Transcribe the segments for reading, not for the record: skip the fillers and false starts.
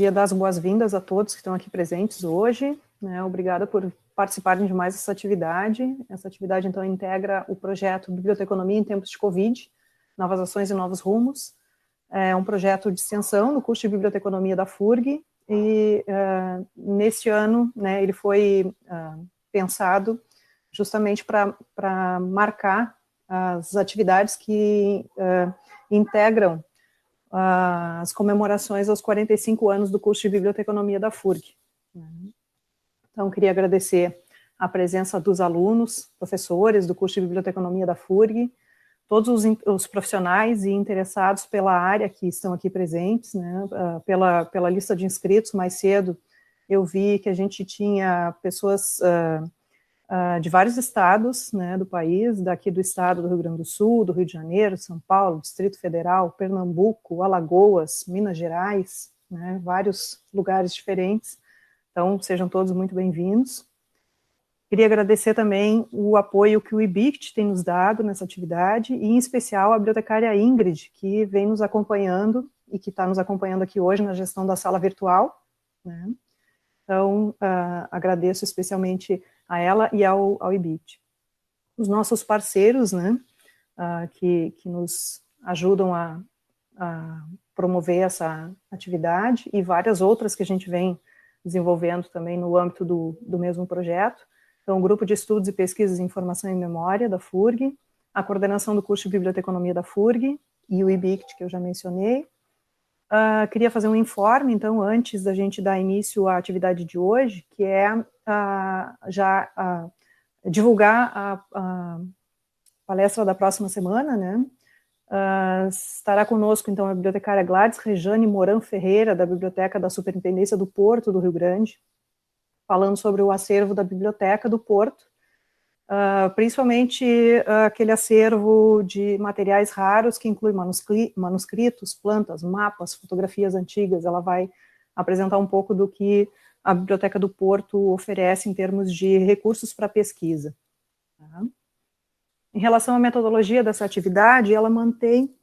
queria dar as boas-vindas a todos que estão aqui presentes hoje, né, obrigada por participarem de mais essa atividade. Essa atividade, então, integra o projeto Biblioteconomia em Tempos de Covid, Novas Ações e Novos Rumos. É um projeto de extensão no curso de Biblioteconomia da FURG, e neste ano, né, ele foi pensado justamente para marcar as atividades que integram as comemorações aos 45 anos do curso de Biblioteconomia da FURG. Então, queria agradecer a presença dos alunos, professores do curso de Biblioteconomia da FURG, todos os profissionais e interessados pela área que estão aqui presentes, né, pela lista de inscritos. Mais cedo eu vi que a gente tinha pessoas de vários estados, né, do país, daqui do estado do Rio Grande do Sul, do Rio de Janeiro, São Paulo, Distrito Federal, Pernambuco, Alagoas, Minas Gerais, né, vários lugares diferentes. Então, sejam todos muito bem-vindos. Queria agradecer também o apoio que o IBICT tem nos dado nessa atividade, e em especial a bibliotecária Ingrid, que vem nos acompanhando e que está nos acompanhando aqui hoje na gestão da sala virtual, né. Então, agradeço especialmente a ela e ao IBICT. Os nossos parceiros, né, que nos ajudam a promover essa atividade, e várias outras que a gente vem desenvolvendo também no âmbito do mesmo projeto. Então, o Grupo de Estudos e Pesquisas em Informação e Memória da FURG, a coordenação do curso de Biblioteconomia da FURG e o IBICT, que eu já mencionei. Queria fazer um informe, então, antes da gente dar início à atividade de hoje, que é divulgar a palestra da próxima semana, né? Estará conosco, então, a bibliotecária Gladys Rejane Moran Ferreira, da Biblioteca da Superintendência do Porto do Rio Grande, falando sobre o acervo da Biblioteca do Porto, principalmente aquele acervo de materiais raros que inclui manuscritos, plantas, mapas, fotografias antigas. Ela vai apresentar um pouco do que a Biblioteca do Porto oferece em termos de recursos para pesquisa. Tá? Em relação à metodologia dessa atividade, ela mantém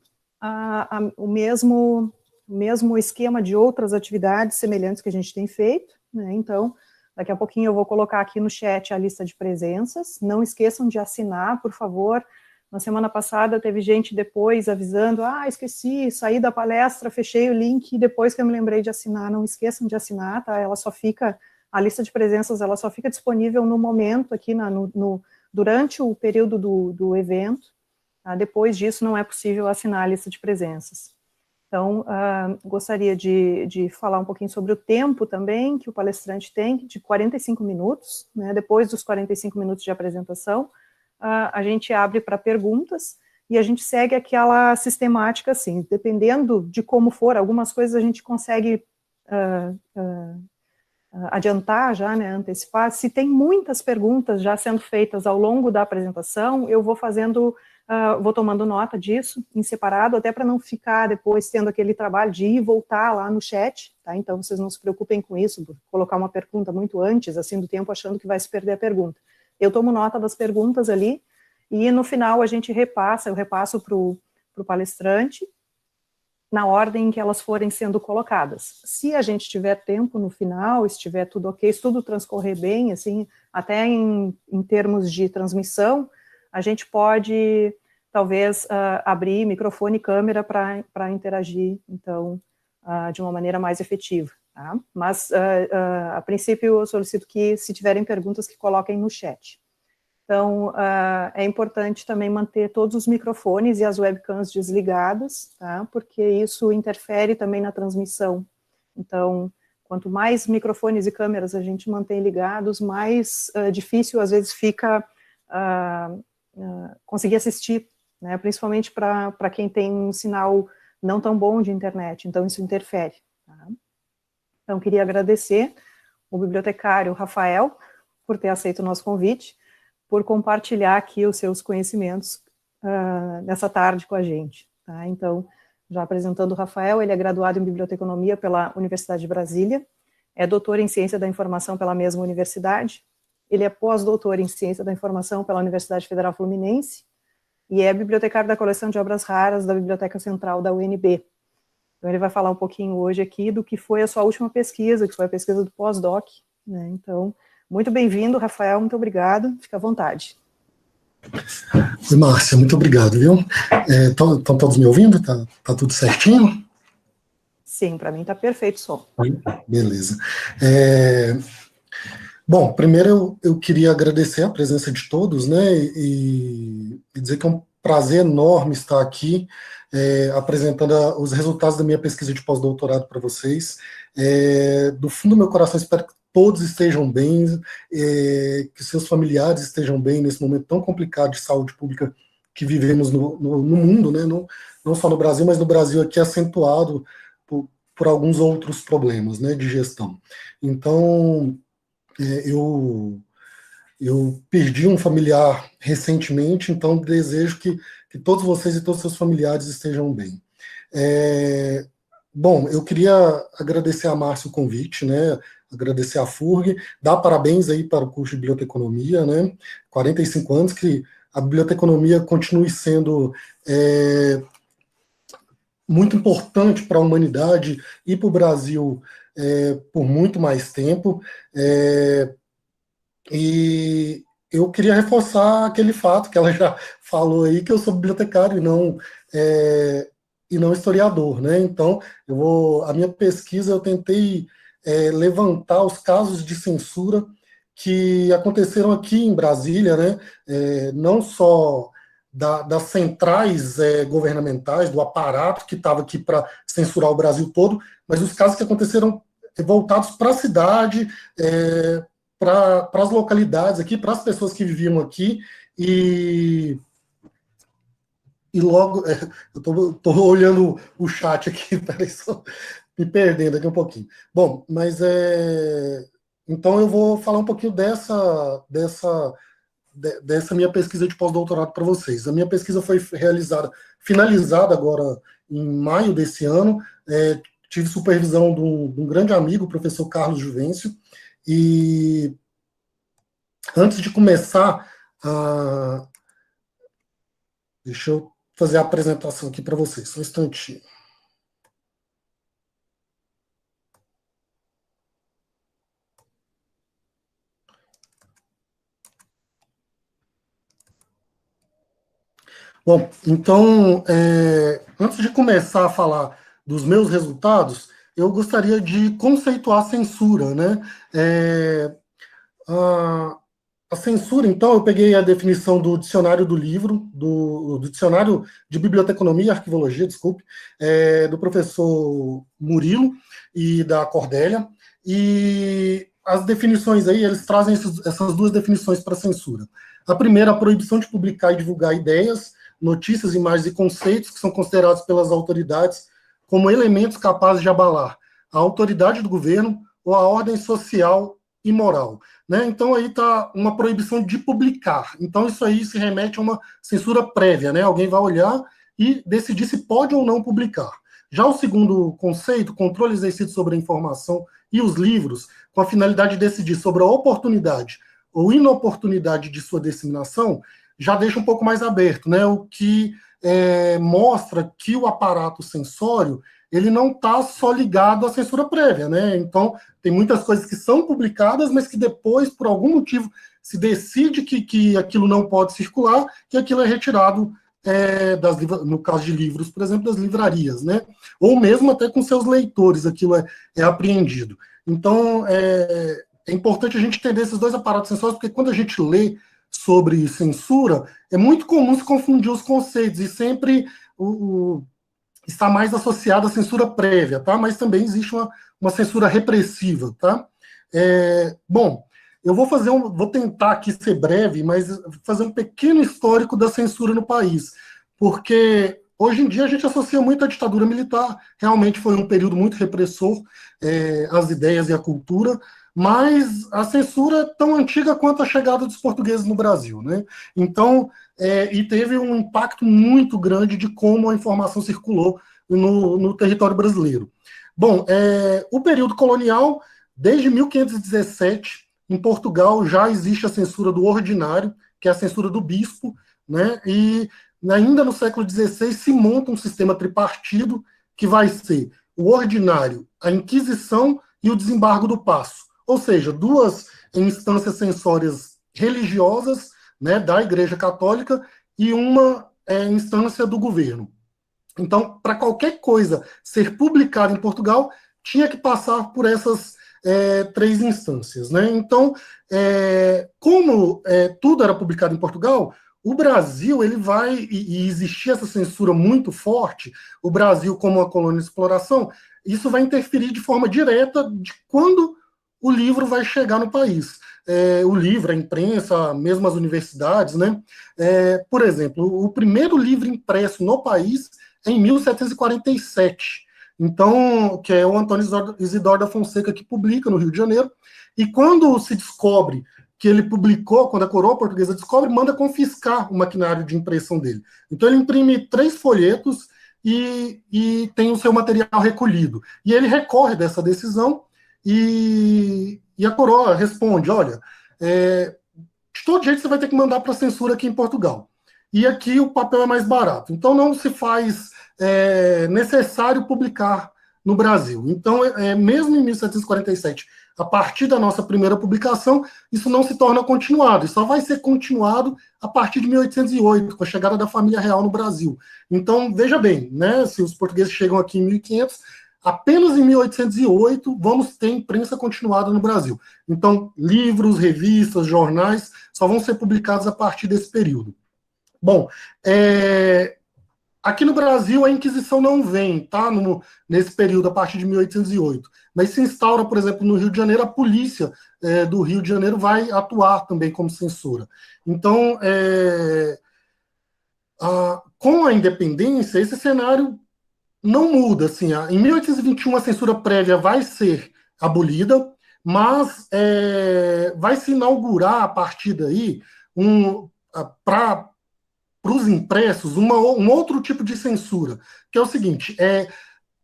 o mesmo esquema de outras atividades semelhantes que a gente tem feito, né? Então, daqui a pouquinho eu vou colocar aqui no chat a lista de presenças. Não esqueçam de assinar, por favor. Na semana passada teve gente depois avisando, esqueci, saí da palestra, fechei o link, e depois que eu me lembrei de assinar. Não esqueçam de assinar, tá? A lista de presenças, ela só fica disponível no momento aqui, durante o período do evento. Tá? Depois disso não é possível assinar a lista de presenças. Então, gostaria de falar um pouquinho sobre o tempo também, que o palestrante tem, de 45 minutos, né? Depois dos 45 minutos de apresentação, a gente abre para perguntas, e a gente segue aquela sistemática, assim, dependendo de como for, algumas coisas a gente consegue adiantar já, né, antecipar. Se tem muitas perguntas já sendo feitas ao longo da apresentação, eu vou vou tomando nota disso em separado, até para não ficar depois tendo aquele trabalho de ir e voltar lá no chat, tá? Então vocês não se preocupem com isso, por colocar uma pergunta muito antes, assim, do tempo, achando que vai se perder a pergunta. Eu tomo nota das perguntas ali, e no final a gente eu repasso para o palestrante, na ordem em que elas forem sendo colocadas. Se a gente tiver tempo no final, estiver tudo ok, se tudo transcorrer bem, assim, até em termos de transmissão, a gente pode, talvez, abrir microfone e câmera para interagir, então, de uma maneira mais efetiva. Tá? Mas, a princípio, eu solicito que, se tiverem perguntas, que coloquem no chat. Então, é importante também manter todos os microfones e as webcams desligadas, tá? Porque isso interfere também na transmissão. Então, quanto mais microfones e câmeras a gente mantém ligados, mais difícil, às vezes, fica conseguir assistir, né? Principalmente para quem tem um sinal não tão bom de internet, então isso interfere. Tá? Então, queria agradecer o bibliotecário Rafael por ter aceito o nosso convite, por compartilhar aqui os seus conhecimentos nessa tarde com a gente. Tá? Então, já apresentando o Rafael, ele é graduado em Biblioteconomia pela Universidade de Brasília, é doutor em Ciência da Informação pela mesma universidade, ele é pós-doutor em Ciência da Informação pela Universidade Federal Fluminense, e é bibliotecário da coleção de obras raras da Biblioteca Central da UNB. Então, ele vai falar um pouquinho hoje aqui do que foi a sua última pesquisa, que foi a pesquisa do pós-doc, né? Então, muito bem-vindo, Rafael, muito obrigado, fica à vontade. Oi, Márcia, muito obrigado, viu? Estão todos me ouvindo? Tá tudo certinho? Sim, para mim está perfeito o som. Beleza. Bom, primeiro eu queria agradecer a presença de todos, né, e dizer que é um prazer enorme estar aqui apresentando os resultados da minha pesquisa de pós-doutorado para vocês. Do fundo do meu coração, espero que todos estejam bem, que seus familiares estejam bem nesse momento tão complicado de saúde pública que vivemos no mundo, né, não só no Brasil, mas no Brasil aqui acentuado por alguns outros problemas, né, de gestão. Então, eu perdi um familiar recentemente, então desejo que todos vocês e todos os seus familiares estejam bem. Bom, eu queria agradecer a Márcia o convite, né, agradecer a FURG, dar parabéns aí para o curso de biblioteconomia, né, 45 anos, que a biblioteconomia continue sendo muito importante para a humanidade e para o Brasil por muito mais tempo. E eu queria reforçar aquele fato que ela já falou aí, que eu sou bibliotecário e não historiador, né? Então, a minha pesquisa eu tentei levantar os casos de censura que aconteceram aqui em Brasília, né? Não só das centrais governamentais, do aparato que estava aqui para censurar o Brasil todo, mas os casos que aconteceram voltados para a cidade, para as localidades aqui, para as pessoas que viviam aqui, e logo, eu estou olhando o chat aqui, peraí, só me perdendo aqui um pouquinho. Bom, mas então eu vou falar um pouquinho dessa minha pesquisa de pós-doutorado para vocês. A minha pesquisa foi finalizada agora em maio desse ano, tive supervisão de um grande amigo, o professor Carlos Juvencio, e antes de começar, deixa eu fazer a apresentação aqui para vocês, só um instantinho. Bom, então, antes de começar a falar dos meus resultados, eu gostaria de conceituar a censura, né? A censura, então, eu peguei a definição do dicionário do livro, do dicionário de biblioteconomia e arquivologia, desculpe, do professor Murilo e da Cordélia, e as definições aí, eles trazem essas duas definições para a censura. A primeira, a proibição de publicar e divulgar ideias, notícias, imagens e conceitos que são considerados pelas autoridades como elementos capazes de abalar a autoridade do governo ou a ordem social e moral. Né? Então, aí está uma proibição de publicar. Então, isso aí se remete a uma censura prévia. Né? Alguém vai olhar e decidir se pode ou não publicar. Já o segundo conceito, controle exercido sobre a informação e os livros, com a finalidade de decidir sobre a oportunidade ou inoportunidade de sua disseminação, já deixa um pouco mais aberto, né? O que mostra que o aparato censório ele não está só ligado à censura prévia, né? Então, tem muitas coisas que são publicadas, mas que depois, por algum motivo, se decide que aquilo não pode circular, que aquilo é retirado, no caso de livros, por exemplo, das livrarias, né? Ou mesmo até com seus leitores, aquilo é apreendido. Então, é importante a gente entender esses dois aparatos censórios, porque quando a gente lê sobre censura, é muito comum se confundir os conceitos, e sempre está mais associado à censura prévia, tá? Mas também existe uma censura repressiva, tá? Bom, eu vou tentar aqui ser breve, mas fazer um pequeno histórico da censura no país, porque hoje em dia a gente associa muito à ditadura militar, realmente foi um período muito repressor às ideias e à cultura, mas a censura é tão antiga quanto a chegada dos portugueses no Brasil, né? Então, e teve um impacto muito grande de como a informação circulou no território brasileiro. Bom, o período colonial, desde 1517, em Portugal já existe a censura do ordinário, que é a censura do bispo, né? E ainda no século XVI se monta um sistema tripartido, que vai ser o ordinário, a Inquisição e o desembargo do Paço. Ou seja, duas instâncias censórias religiosas, né, da Igreja Católica e uma instância do governo. Então, para qualquer coisa ser publicada em Portugal, tinha que passar por essas três instâncias, né? Então, como tudo era publicado em Portugal, o Brasil, ele vai, e existia essa censura muito forte, o Brasil como uma colônia de exploração, isso vai interferir de forma direta de quando o livro vai chegar no país. O livro, a imprensa, mesmo as universidades, né? Por exemplo, o primeiro livro impresso no país é em 1747. Então, que é o Antônio Isidoro da Fonseca que publica no Rio de Janeiro, e quando se descobre que ele publicou, quando a coroa portuguesa descobre, manda confiscar o maquinário de impressão dele. Então ele imprime 3 folhetos e tem o seu material recolhido. E ele recorre dessa decisão e a coroa responde, olha, de todo jeito você vai ter que mandar para a censura aqui em Portugal. E aqui o papel é mais barato. Então não se faz necessário publicar no Brasil. Então, mesmo em 1747, a partir da nossa primeira publicação, isso não se torna continuado. Isso só vai ser continuado a partir de 1808, com a chegada da família real no Brasil. Então, veja bem, né, se os portugueses chegam aqui em 1500, apenas em 1808 vamos ter imprensa continuada no Brasil. Então, livros, revistas, jornais, só vão ser publicados a partir desse período. Bom, aqui no Brasil, a Inquisição não vem, tá? Nesse período, a partir de 1808. Mas se instaura, por exemplo, no Rio de Janeiro, a polícia do Rio de Janeiro vai atuar também como censura. Então, com a independência, esse cenário não muda. Assim, em 1821, a censura prévia vai ser abolida, mas vai se inaugurar, a partir daí, para os impressos, um outro tipo de censura, que é o seguinte,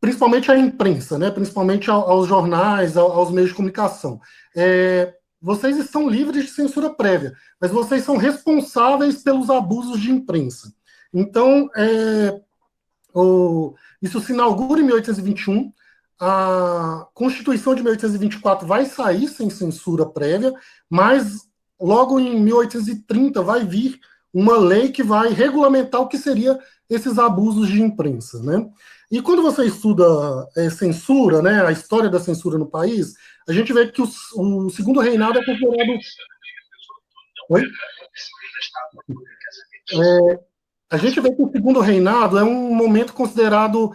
principalmente à imprensa, né, principalmente aos jornais, aos meios de comunicação. Vocês estão livres de censura prévia, mas vocês são responsáveis pelos abusos de imprensa. Então, isso se inaugura em 1821, a Constituição de 1824 vai sair sem censura prévia, mas logo em 1830 vai vir uma lei que vai regulamentar o que seria esses abusos de imprensa, né? E quando você estuda censura, né, a história da censura no país, a gente vê que o segundo reinado é considerado... Oi? A gente vê que o segundo reinado é um momento considerado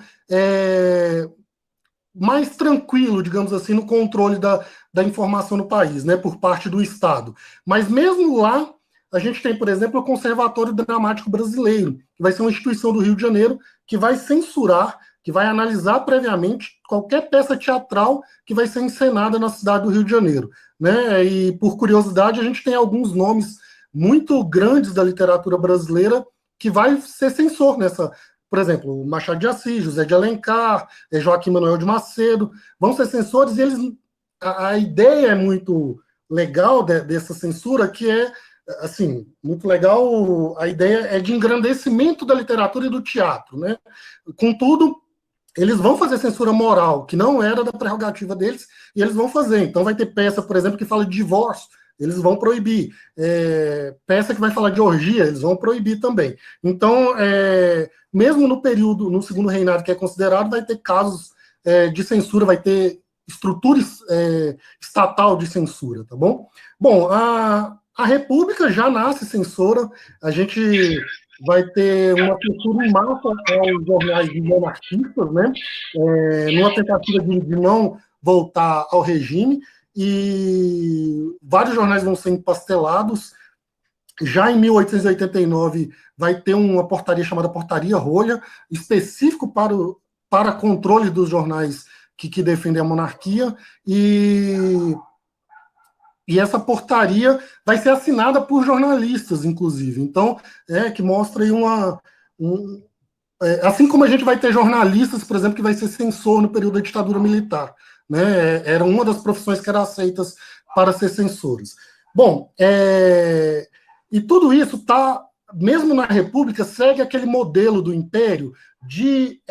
mais tranquilo, digamos assim, no controle da informação no país, né, por parte do Estado. Mas mesmo lá, a gente tem, por exemplo, o Conservatório Dramático Brasileiro, que vai ser uma instituição do Rio de Janeiro que vai censurar, que vai analisar previamente qualquer peça teatral que vai ser encenada na cidade do Rio de Janeiro, né? E, por curiosidade, a gente tem alguns nomes muito grandes da literatura brasileira que vai ser censor nessa... Por exemplo, Machado de Assis, José de Alencar, Joaquim Manuel de Macedo, vão ser censores e eles... A ideia é muito legal dessa censura, que é assim, muito legal, a ideia é de engrandecimento da literatura e do teatro, né? Contudo, eles vão fazer censura moral, que não era da prerrogativa deles, e eles vão fazer. Então vai ter peça, por exemplo, que fala de divórcio, eles vão proibir. Peça que vai falar de orgia, eles vão proibir também. Então, mesmo no período, no segundo reinado que é considerado, vai ter casos de censura, vai ter estrutura estatal de censura, tá bom? Bom, a República já nasce censora, a gente vai ter uma censura em massa aos jornais de monarquistas, né? Numa tentativa de não voltar ao regime, e vários jornais vão ser empastelados. Já em 1889 vai ter uma portaria chamada Portaria Rolha, específico para controle dos jornais que defendem a monarquia, e essa portaria vai ser assinada por jornalistas, inclusive. Então, que mostra aí assim como a gente vai ter jornalistas, por exemplo, que vai ser censor no período da ditadura militar, né? Era uma das profissões que eram aceitas para ser censores. Bom, e tudo isso está, mesmo na República, segue aquele modelo do Império de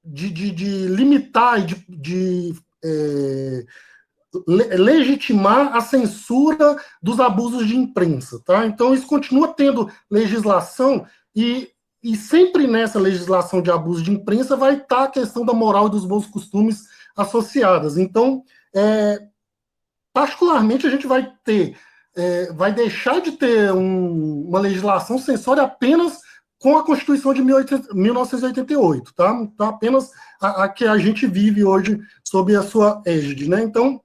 de limitar e legitimar a censura dos abusos de imprensa, tá? Então, isso continua tendo legislação e sempre nessa legislação de abuso de imprensa vai estar a questão da moral e dos bons costumes associadas. Então, particularmente, a gente vai deixar de ter uma legislação censória apenas com a Constituição de 1988, tá? Então, apenas a que a gente vive hoje sob a sua égide, né? Então,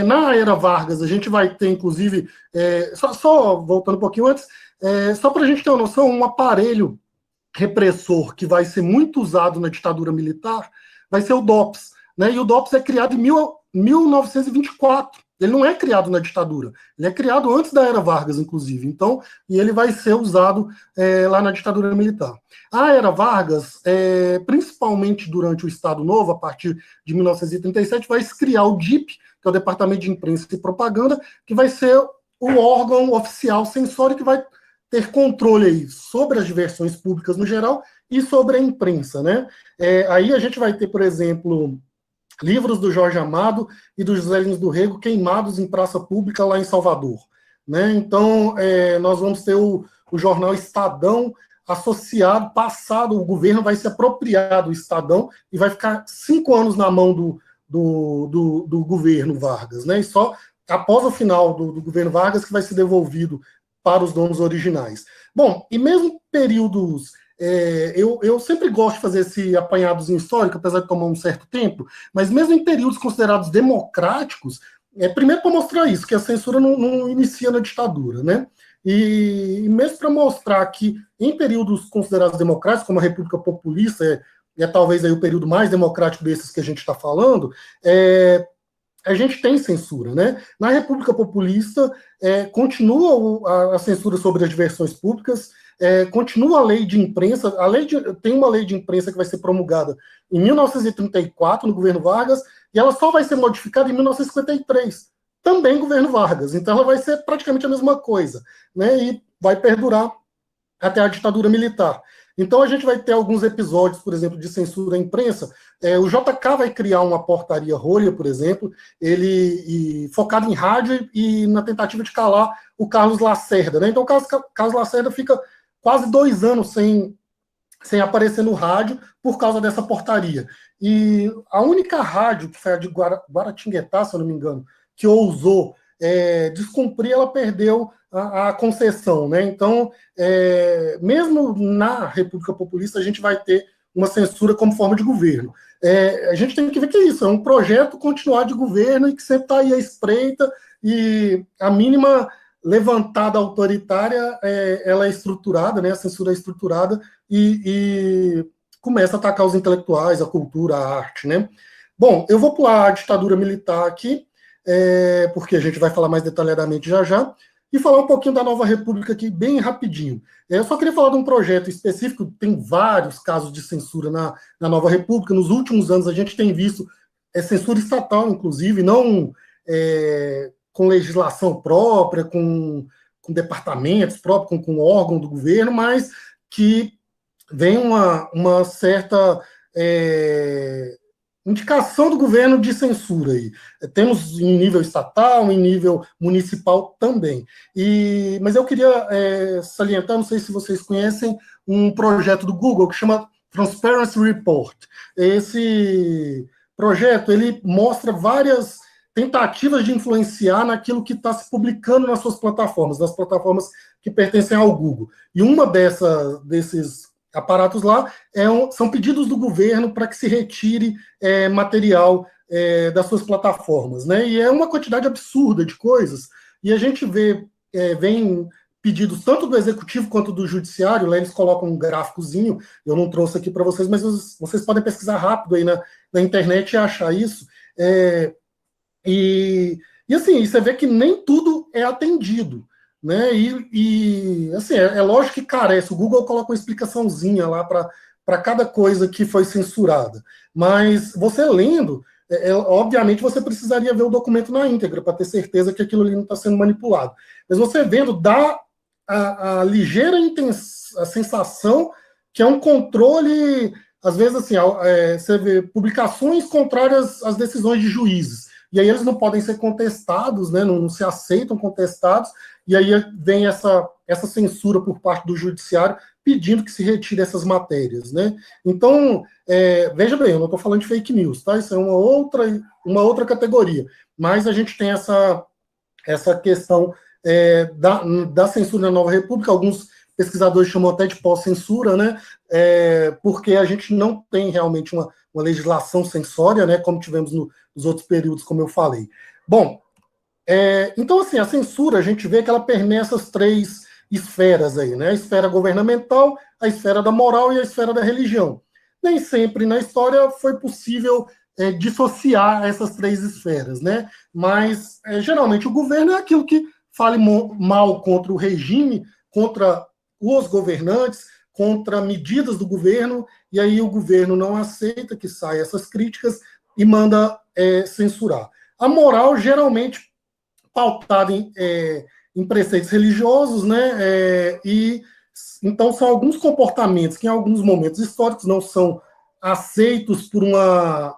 na era Vargas, a gente vai ter, inclusive, só voltando um pouquinho antes, só para a gente ter uma noção, um aparelho repressor que vai ser muito usado na ditadura militar vai ser o DOPS, né? E o DOPS é criado em 1924. Ele não é criado na ditadura, ele é criado antes da era Vargas, inclusive. Então, e ele vai ser usado lá na ditadura militar. A era Vargas, principalmente durante o Estado Novo, a partir de 1937, vai se criar o DIP, que é o Departamento de Imprensa e Propaganda, que vai ser o órgão oficial censório que vai ter controle aí sobre as diversões públicas no geral e sobre a imprensa, né? Aí a gente vai ter, por exemplo, livros do Jorge Amado e do José Lins do Rego queimados em praça pública lá em Salvador, né? Então, nós vamos ter o jornal Estadão associado, passado, o governo vai se apropriar do Estadão e vai ficar 5 anos na mão do governo Vargas, né? E só após o final do governo Vargas que vai ser devolvido para os donos originais. Bom, e mesmo períodos... eu sempre gosto de fazer esse apanhadozinho histórico, apesar de tomar um certo tempo, mas mesmo em períodos considerados democráticos, primeiro para mostrar isso, que a censura não inicia na ditadura, né? E mesmo para mostrar que em períodos considerados democráticos, como a República Populista, talvez aí o período mais democrático desses que a gente está falando, a gente tem censura, né? Na República Populista, continua a censura sobre as diversões públicas, continua a lei de imprensa, tem uma lei de imprensa que vai ser promulgada em 1934, no governo Vargas, e ela só vai ser modificada em 1953, também governo Vargas. Então ela vai ser praticamente a mesma coisa, né? E vai perdurar até a ditadura militar. Então a gente vai ter alguns episódios, por exemplo, de censura à imprensa. O JK vai criar uma portaria rolha, por exemplo, focado em rádio e na tentativa de calar o Carlos Lacerda, né? Então o Carlos Lacerda fica quase 2 anos sem aparecer no rádio por causa dessa portaria. E a única rádio, que foi a de Guaratinguetá, se eu não me engano, que ousou descumprir, ela perdeu a concessão, né? Então, mesmo na República Populista, a gente vai ter uma censura como forma de governo. A gente tem que ver que é isso, é um projeto continuar de governo e que sempre está aí à espreita, e a mínima levantada autoritária, ela é estruturada, né? A censura é estruturada e começa a atacar os intelectuais, a cultura, a arte, né? Bom, eu vou pular a ditadura militar aqui, porque a gente vai falar mais detalhadamente já, e falar um pouquinho da Nova República aqui, bem rapidinho. Eu só queria falar de um projeto específico, tem vários casos de censura na Nova República. Nos últimos anos a gente tem visto censura estatal, inclusive, não com legislação própria, com departamentos próprios, com órgão do governo, mas que vem uma certa indicação do governo de censura aí. Temos em nível estatal, em nível municipal também. Mas eu queria salientar, não sei se vocês conhecem, um projeto do Google que chama Transparency Report. Esse projeto, ele mostra várias tentativas de influenciar naquilo que está se publicando nas suas plataformas, nas plataformas que pertencem ao Google. E uma desses aparatos lá são pedidos do governo para que se retire material das suas plataformas, né? E é uma quantidade absurda de coisas, e a gente vem pedidos tanto do executivo quanto do judiciário. Lá eles colocam um gráficozinho, eu não trouxe aqui para vocês, mas vocês podem pesquisar rápido aí na internet e achar isso. E assim, você vê que nem tudo é atendido, né? E assim, lógico que carece. O Google coloca uma explicaçãozinha lá para cada coisa que foi censurada. Mas você lendo, obviamente você precisaria ver o documento na íntegra para ter certeza que aquilo ali não está sendo manipulado. Mas você vendo, dá a ligeira a sensação que é um controle às vezes, assim, você vê publicações contrárias às decisões de juízes, e aí eles não podem ser contestados, né, não se aceitam contestados, e aí vem essa censura por parte do judiciário pedindo que se retire essas matérias, né? Então, veja bem, eu não estou falando de fake news, tá? Isso é uma outra categoria, mas a gente tem essa questão da censura na Nova República. Alguns pesquisadores chamam até de pós-censura, né? Porque a gente não tem realmente uma legislação censória, né? Como tivemos nos outros períodos, como eu falei. Bom, então, assim, a censura, a gente vê que ela permeia essas três esferas aí, né? A esfera governamental, a esfera da moral e a esfera da religião. Nem sempre na história foi possível dissociar essas três esferas, né? Mas, geralmente, o governo é aquilo que fale mal contra o regime, contra os governantes, contra medidas do governo, e aí o governo não aceita que saiam essas críticas e manda censurar. A moral, geralmente, pautada em preceitos religiosos, né? E então são alguns comportamentos que em alguns momentos históricos não são aceitos por uma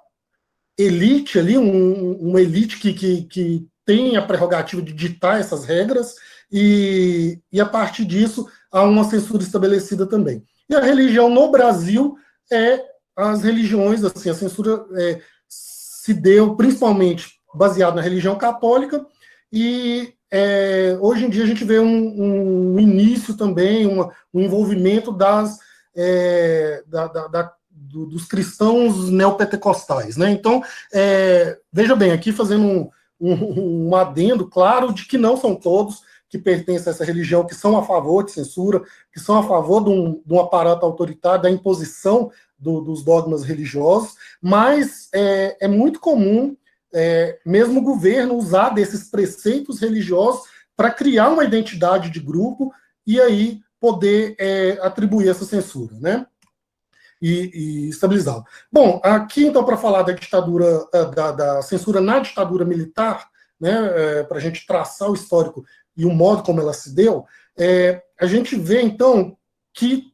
elite ali, uma elite que tem a prerrogativa de ditar essas regras, e a partir disso há uma censura estabelecida também. E a religião no Brasil as religiões, assim, a censura se deu principalmente baseado na religião católica, e hoje em dia a gente vê um início também, um envolvimento dos cristãos neopentecostais, né? Então, veja bem, aqui fazendo um adendo claro de que não são todos que pertencem a essa religião que são a favor de censura, que são a favor de um aparato autoritário, da imposição dos dogmas religiosos, mas é muito comum mesmo o governo usar desses preceitos religiosos para criar uma identidade de grupo e aí poder atribuir essa censura, né? E estabilizá-la. Bom, aqui então para falar da ditadura, da censura na ditadura militar, né, para a gente traçar o histórico e o modo como ela se deu, a gente vê então que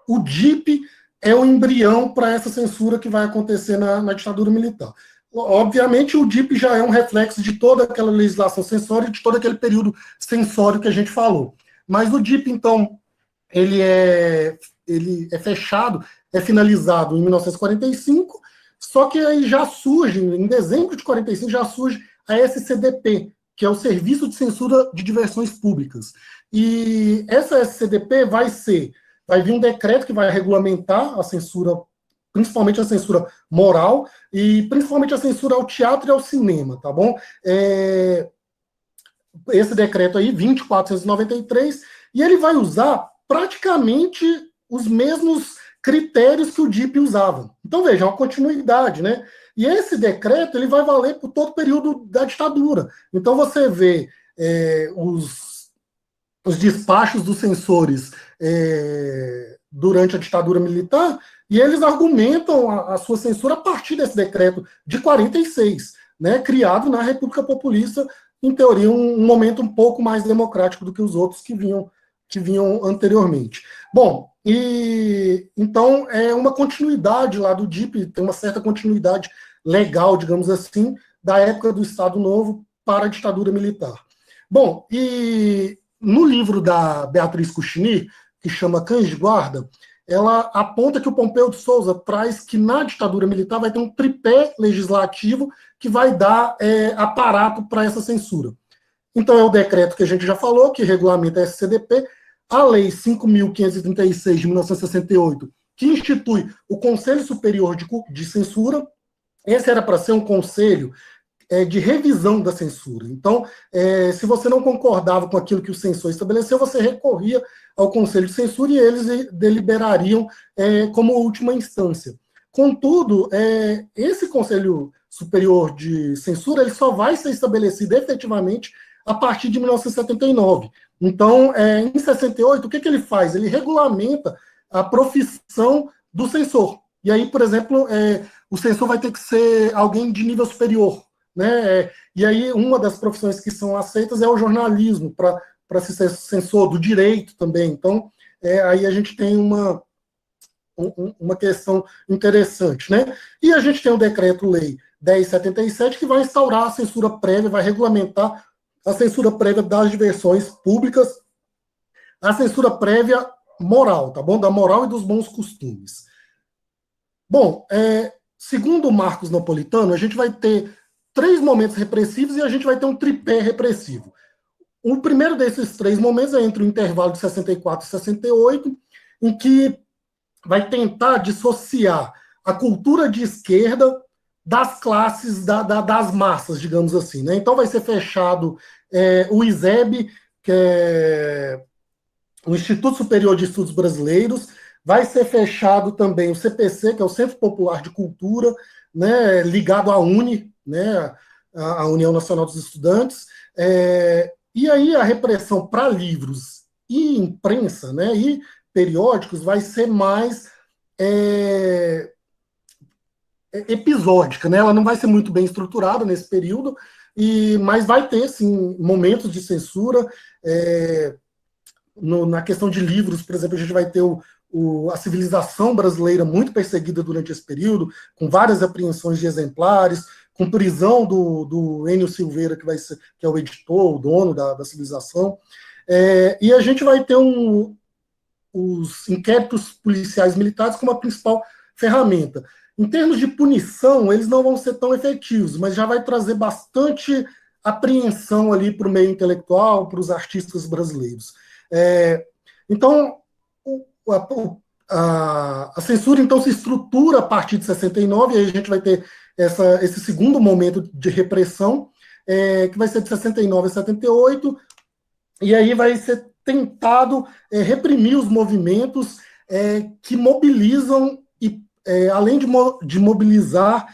o DIP é o embrião para essa censura que vai acontecer na ditadura militar. Obviamente, o DIP já é um reflexo de toda aquela legislação censória e de todo aquele período censório que a gente falou. Mas o DIP, então, ele é fechado, é finalizado em 1945, só que aí já surge, em dezembro de 45, já surge a SCDP, que é o Serviço de Censura de Diversões Públicas. E essa SCDP vai vir um decreto que vai regulamentar a censura, principalmente a censura moral, e principalmente a censura ao teatro e ao cinema, tá bom? Esse decreto aí, 20.493, e ele vai usar praticamente os mesmos critérios que o DIP usava. Então, veja, é uma continuidade, né? E esse decreto, ele vai valer por todo o período da ditadura. Então, você vê os despachos dos censores durante a ditadura militar, e eles argumentam a sua censura a partir desse decreto de 46, né, criado na República Populista, em teoria, um momento um pouco mais democrático do que os outros que vinham anteriormente. Bom, e então é uma continuidade lá do DIP, tem uma certa continuidade legal, digamos assim, da época do Estado Novo para a ditadura militar. Bom, e no livro da Beatriz Cuchini, que chama Cães de Guarda, ela aponta que o Pompeu de Souza traz que na ditadura militar vai ter um tripé legislativo que vai dar aparato para essa censura. Então é o decreto que a gente já falou, que regulamenta a SCDP, a Lei 5.536 de 1968, que institui o Conselho Superior de Censura. Esse era para ser um conselho de revisão da censura. Então, se você não concordava com aquilo que o censor estabeleceu, você recorria ao Conselho de Censura e eles deliberariam como última instância. Contudo, esse Conselho Superior de Censura ele só vai ser estabelecido efetivamente a partir de 1979. Então, em 68, o que ele faz? Ele regulamenta a profissão do censor. E aí, por exemplo, o censor vai ter que ser alguém de nível superior, né? E aí, uma das profissões que são aceitas é o jornalismo, para se ser censor, do direito também. Então, aí a gente tem uma questão interessante, né? E a gente tem o Decreto-Lei 1077, que vai instaurar a censura prévia, vai regulamentar a censura prévia das diversões públicas, a censura prévia moral, tá bom? Da moral e dos bons costumes. Bom, segundo o Marcos Napolitano, a gente vai ter 3 momentos repressivos e a gente vai ter um tripé repressivo. O primeiro desses 3 momentos é entre o intervalo de 64 e 68, em que vai tentar dissociar a cultura de esquerda das classes, das massas, digamos assim, né? Então vai ser fechado o ISEB, que é o Instituto Superior de Estudos Brasileiros, vai ser fechado também o CPC, que é o Centro Popular de Cultura, né, ligado à UNE, né, a União Nacional dos Estudantes, e aí a repressão para livros e imprensa, né, e periódicos vai ser mais episódica, né? Ela não vai ser muito bem estruturada nesse período, mas vai ter, sim, momentos de censura. Na questão de livros, por exemplo, a gente vai ter a civilização brasileira muito perseguida durante esse período, com várias apreensões de exemplares, com prisão do Enio Silveira, que é o editor, o dono da civilização. E a gente vai ter os inquéritos policiais militares como a principal ferramenta. Em termos de punição, eles não vão ser tão efetivos, mas já vai trazer bastante apreensão ali para o meio intelectual, para os artistas brasileiros. Então, a censura então se estrutura a partir de 69, e aí a gente vai ter esse segundo momento de repressão, que vai ser de 69 a 78, e aí vai ser tentado reprimir os movimentos que mobilizam, e além de mobilizar,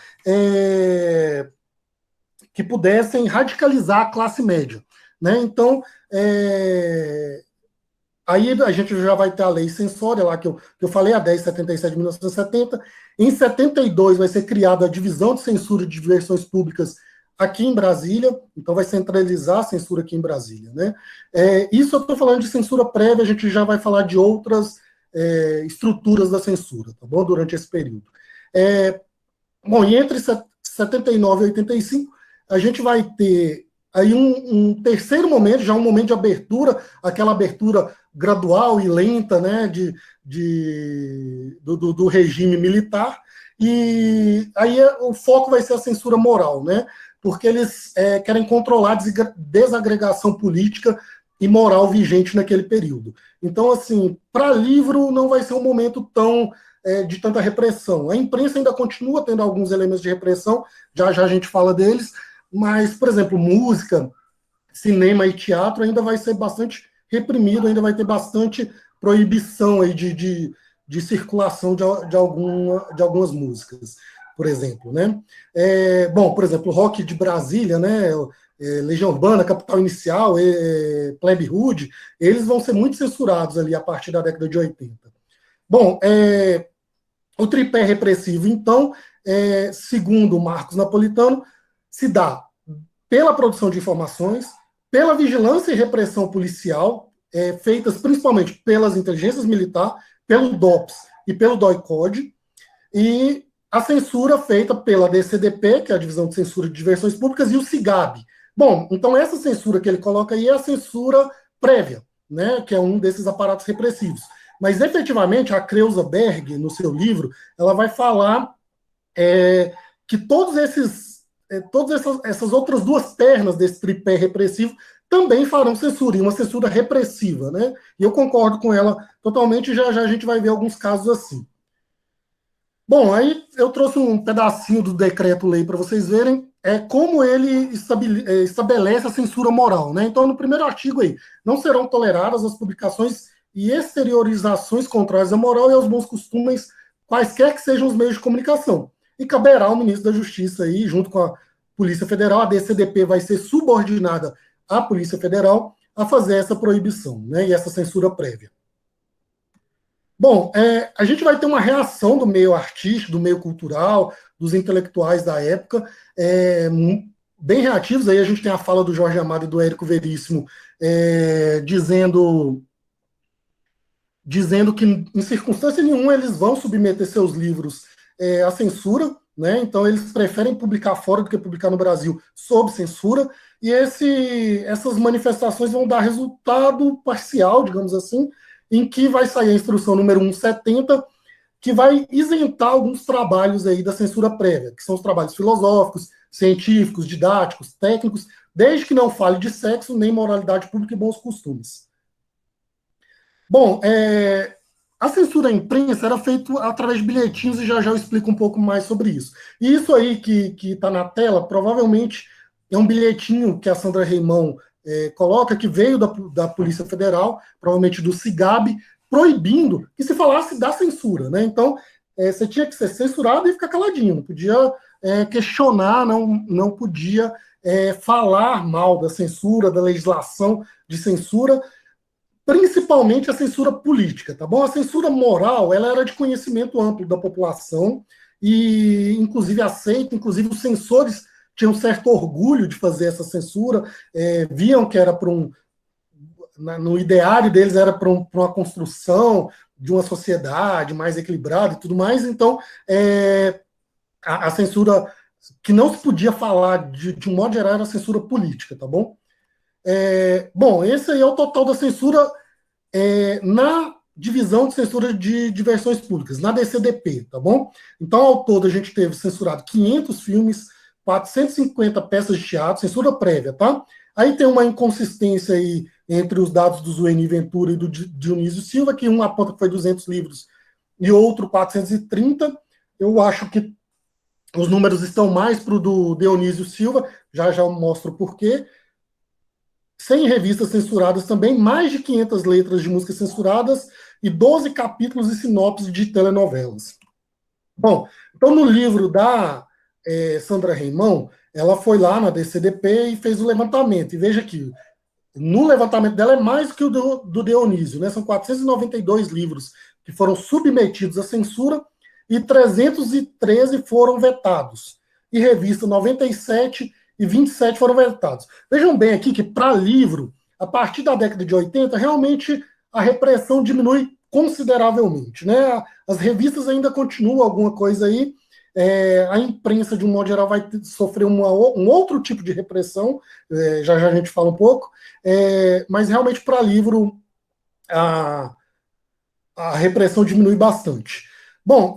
que pudessem radicalizar a classe média, né? Então, aí a gente já vai ter a lei censória lá, que eu falei, a 1077 de 1970. Em 72 vai ser criada a divisão de censura de diversões públicas aqui em Brasília, então vai centralizar a censura aqui em Brasília, né? Isso eu estou falando de censura prévia, a gente já vai falar de outras estruturas da censura, tá bom? Durante esse período. Bom, e entre 79 e 85, a gente vai ter aí um terceiro momento, já um momento de abertura, aquela abertura gradual e lenta, né, do regime militar, e aí o foco vai ser a censura moral, né, porque eles querem controlar a desagregação política e moral vigente naquele período. Então, assim, para livro não vai ser um momento tão de tanta repressão. A imprensa ainda continua tendo alguns elementos de repressão, já a gente fala deles, mas, por exemplo, música, cinema e teatro ainda vai ser bastante reprimido, ainda vai ter bastante proibição aí de circulação de algumas músicas, por exemplo, né? Bom, por exemplo, o rock de Brasília, né? Legião Urbana, Capital Inicial, Plebe Rude, eles vão ser muito censurados ali a partir da década de 80. Bom, o tripé repressivo, então, segundo Marcos Napolitano, se dá pela produção de informações, pela vigilância e repressão policial, feitas principalmente pelas inteligências militares, pelo DOPS e pelo DOI-CODE, e a censura feita pela DCDP, que é a Divisão de Censura de Diversões Públicas, e o CIGAB. Bom, então essa censura que ele coloca aí é a censura prévia, né, que é um desses aparatos repressivos. Mas, efetivamente, a Creuza Berg, no seu livro, ela vai falar que todas essas outras duas pernas desse tripé repressivo também farão censura, e uma censura repressiva, né? E eu concordo com ela totalmente, já a gente vai ver alguns casos assim. Bom, aí eu trouxe um pedacinho do decreto-lei para vocês verem como ele estabelece a censura moral, né? Então, no primeiro artigo aí, não serão toleradas as publicações e exteriorizações contrárias à moral e aos bons costumes, quaisquer que sejam os meios de comunicação. E caberá ao ministro da Justiça aí, junto com a Polícia Federal, a DCDP vai ser subordinada à Polícia Federal a fazer essa proibição, né, e essa censura prévia. Bom, a gente vai ter uma reação do meio artístico, do meio cultural, dos intelectuais da época, bem reativos. Aí a gente tem a fala do Jorge Amado e do Érico Veríssimo dizendo dizendo que, em circunstância nenhuma, eles vão submeter seus livros à censura, né? Então, eles preferem publicar fora do que publicar no Brasil sob censura, e essas manifestações vão dar resultado parcial, digamos assim, em que vai sair a instrução número 170, que vai isentar alguns trabalhos aí da censura prévia, que são os trabalhos filosóficos, científicos, didáticos, técnicos, desde que não fale de sexo, nem moralidade pública e bons costumes. Bom, a censura à imprensa era feita através de bilhetinhos, e já eu explico um pouco mais sobre isso. E isso aí que está na tela, provavelmente é um bilhetinho que a Sandra Reimão coloca, que veio da Polícia Federal, provavelmente do CIGAB, proibindo que se falasse da censura, né? Então, você tinha que ser censurado e ficar caladinho, não podia questionar, não podia falar mal da censura, da legislação de censura, principalmente a censura política, tá bom? A censura moral, ela era de conhecimento amplo da população e, inclusive, aceita, inclusive os censores tinham certo orgulho de fazer essa censura, viam que era no ideário deles era para uma construção de uma sociedade mais equilibrada e tudo mais, então a censura que não se podia falar de um modo geral era a censura política, tá bom? Bom, esse aí é o total da censura na divisão de censura de diversões públicas, na DCDP, tá bom? Então, ao todo, a gente teve censurado 500 filmes, 450 peças de teatro, censura prévia, tá? Aí tem uma inconsistência aí entre os dados do Zueni Ventura e do Dionísio Silva, que um aponta que foi 200 livros e outro 430. Eu acho que os números estão mais para o do Dionísio Silva, já eu mostro por quê. 100 revistas censuradas também, mais de 500 letras de músicas censuradas e 12 capítulos e sinopses de telenovelas. Bom, então no livro da Sandra Reimão, ela foi lá na DCDP e fez o levantamento. E veja que no levantamento dela é mais que o do Dionísio, né? São 492 livros que foram submetidos à censura e 313 foram vetados. E revista 97 e 27 foram vetados. Vejam bem aqui que, para livro, a partir da década de 80, realmente a repressão diminui consideravelmente, né? As revistas ainda continuam alguma coisa aí, a imprensa, de um modo geral, vai sofrer um outro tipo de repressão, já a gente fala um pouco, mas realmente para livro a repressão diminui bastante. Bom,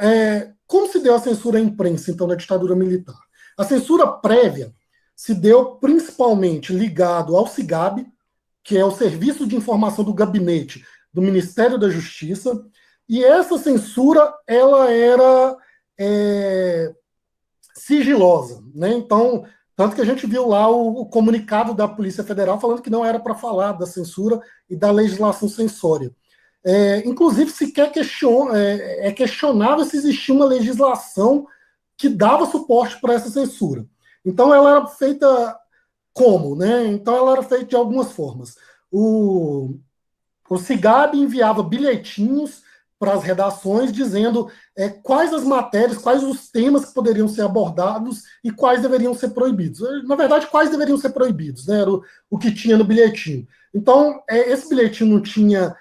como se deu a censura à imprensa, então, na ditadura militar? A censura prévia se deu principalmente ligado ao CIGAB, que é o Serviço de Informação do Gabinete do Ministério da Justiça, e essa censura, ela era sigilosa, né? Então, tanto que a gente viu lá o comunicado da Polícia Federal falando que não era para falar da censura e da legislação censória. Inclusive, sequer questionável se existia uma legislação que dava suporte para essa censura. Então, ela era feita como, né? Então, ela era feita de algumas formas. O CIGAB enviava bilhetinhos para as redações dizendo quais as matérias, quais os temas que poderiam ser abordados e quais deveriam ser proibidos. Na verdade, quais deveriam ser proibidos, né? Era o que tinha no bilhetinho. Então, esse bilhetinho não tinha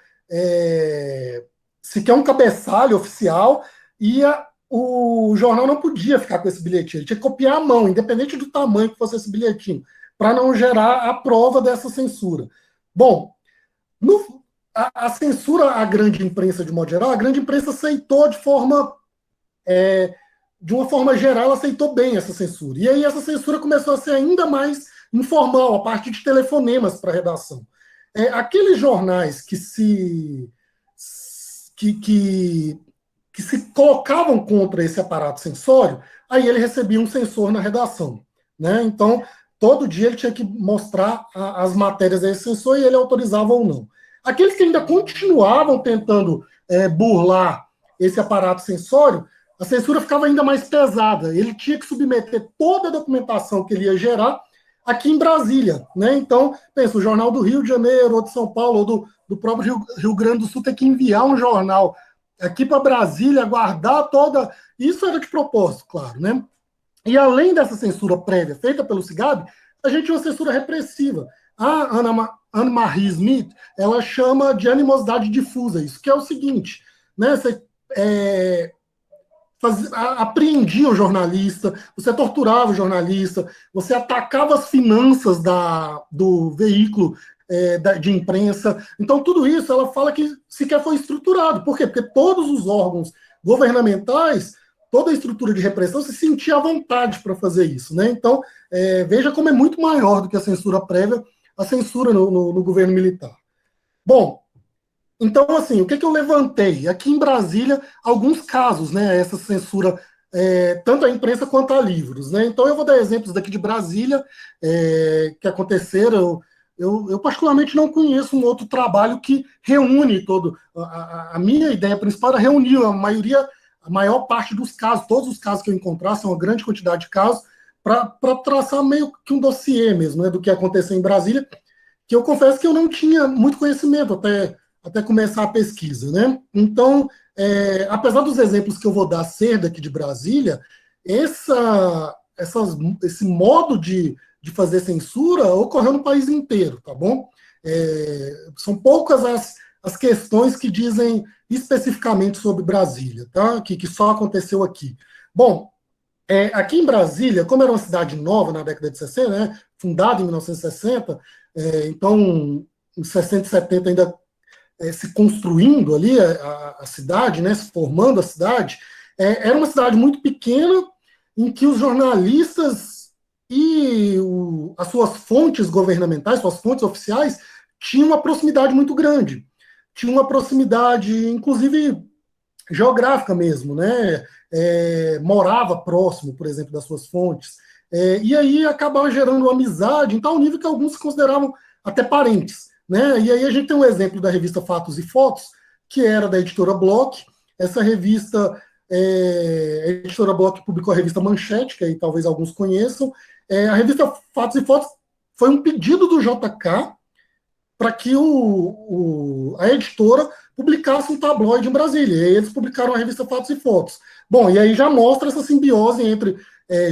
sequer um cabeçalho oficial e o jornal não podia ficar com esse bilhetinho. Ele tinha que copiar à mão, independente do tamanho que fosse esse bilhetinho, para não gerar a prova dessa censura. Bom, a censura à grande imprensa, de modo geral, a grande imprensa aceitou de uma forma geral, ela aceitou bem essa censura. E aí essa censura começou a ser ainda mais informal, a partir de telefonemas para a redação. Aqueles jornais que se colocavam contra esse aparato censório, aí ele recebia um censor na redação, né? Então, todo dia ele tinha que mostrar as matérias a esse censor e ele autorizava ou não. Aqueles que ainda continuavam tentando burlar esse aparato censório, a censura ficava ainda mais pesada. Ele tinha que submeter toda a documentação que ele ia gerar aqui em Brasília, né? Então, pensa, o jornal do Rio de Janeiro, ou de São Paulo, ou do próprio Rio Grande do Sul, tem que enviar um jornal aqui para Brasília, guardar toda... Isso era de propósito, claro, né? E além dessa censura prévia feita pelo CIGAB, a gente tinha uma censura repressiva. A Anne-Marie Smith, ela chama de animosidade difusa, isso que é o seguinte, né, você apreendia o jornalista, você torturava o jornalista, você atacava as finanças do veículo de imprensa. Então, tudo isso, ela fala que sequer foi estruturado. Por quê? Porque todos os órgãos governamentais, toda a estrutura de repressão, se sentia à vontade para fazer isso, né? Então, veja como é muito maior do que a censura prévia, a censura no governo militar. Bom, então, assim, o que eu levantei? Aqui em Brasília, alguns casos, né? Essa censura, tanto a imprensa quanto a livros, né? Então, eu vou dar exemplos daqui de Brasília, que aconteceram. Eu particularmente não conheço um outro trabalho que reúne todo. A minha ideia principal era reunir a maior parte dos casos, todos os casos que eu encontrasse, uma grande quantidade de casos, para traçar meio que um dossiê mesmo, né, do que aconteceu em Brasília, que eu confesso que eu não tinha muito conhecimento até começar a pesquisa, né? Então, apesar dos exemplos que eu vou dar ser daqui de Brasília, esse modo de fazer censura ocorreu no país inteiro, tá bom? São poucas as questões que dizem especificamente sobre Brasília, tá? Que só aconteceu aqui. Bom, aqui em Brasília, como era uma cidade nova na década de 60, né, fundada em 1960, então em 60 e 70 ainda se construindo ali a cidade, né, se formando a cidade, era uma cidade muito pequena em que os jornalistas e as suas fontes governamentais, suas fontes oficiais, tinham uma proximidade muito grande. Tinha uma proximidade, inclusive, geográfica mesmo, né? Morava próximo, por exemplo, das suas fontes. E aí acabava gerando uma amizade, em tal nível que alguns se consideravam até parentes. Né? E aí a gente tem um exemplo da revista Fatos e Fotos, que era da editora Bloch. Essa revista, a editora Bloch publicou a revista Manchete, que aí talvez alguns conheçam. A revista Fatos e Fotos foi um pedido do JK para que a editora publicasse um tabloide em Brasília. E aí eles publicaram a revista Fatos e Fotos. Bom, e aí já mostra essa simbiose entre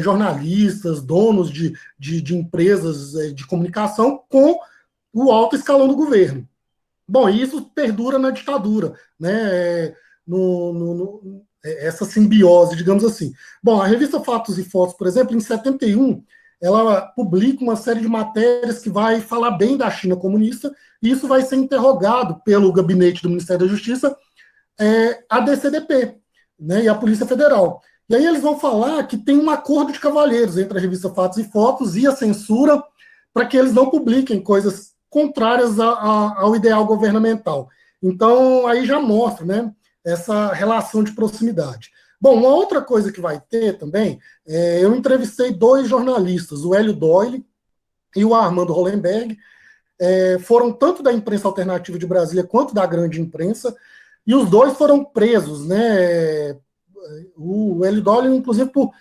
jornalistas, donos de empresas de comunicação com o alto escalão do governo. Bom, e isso perdura na ditadura, né? Essa simbiose, digamos assim. Bom, a revista Fatos e Fotos, por exemplo, em 71, ela publica uma série de matérias que vai falar bem da China comunista, e isso vai ser interrogado pelo gabinete do Ministério da Justiça, a DCDP, né, e a Polícia Federal. E aí eles vão falar que tem um acordo de cavalheiros entre a revista Fatos e Fotos e a censura para que eles não publiquem coisas contrárias ao ideal governamental. Então, aí já mostra, né, essa relação de proximidade. Bom, uma outra coisa que vai ter também, eu entrevistei 2 jornalistas, o Hélio Doyle e o Armando Hollenberg, foram tanto da imprensa alternativa de Brasília quanto da grande imprensa, e os 2 foram presos, né? O Hélio Doyle, inclusive, por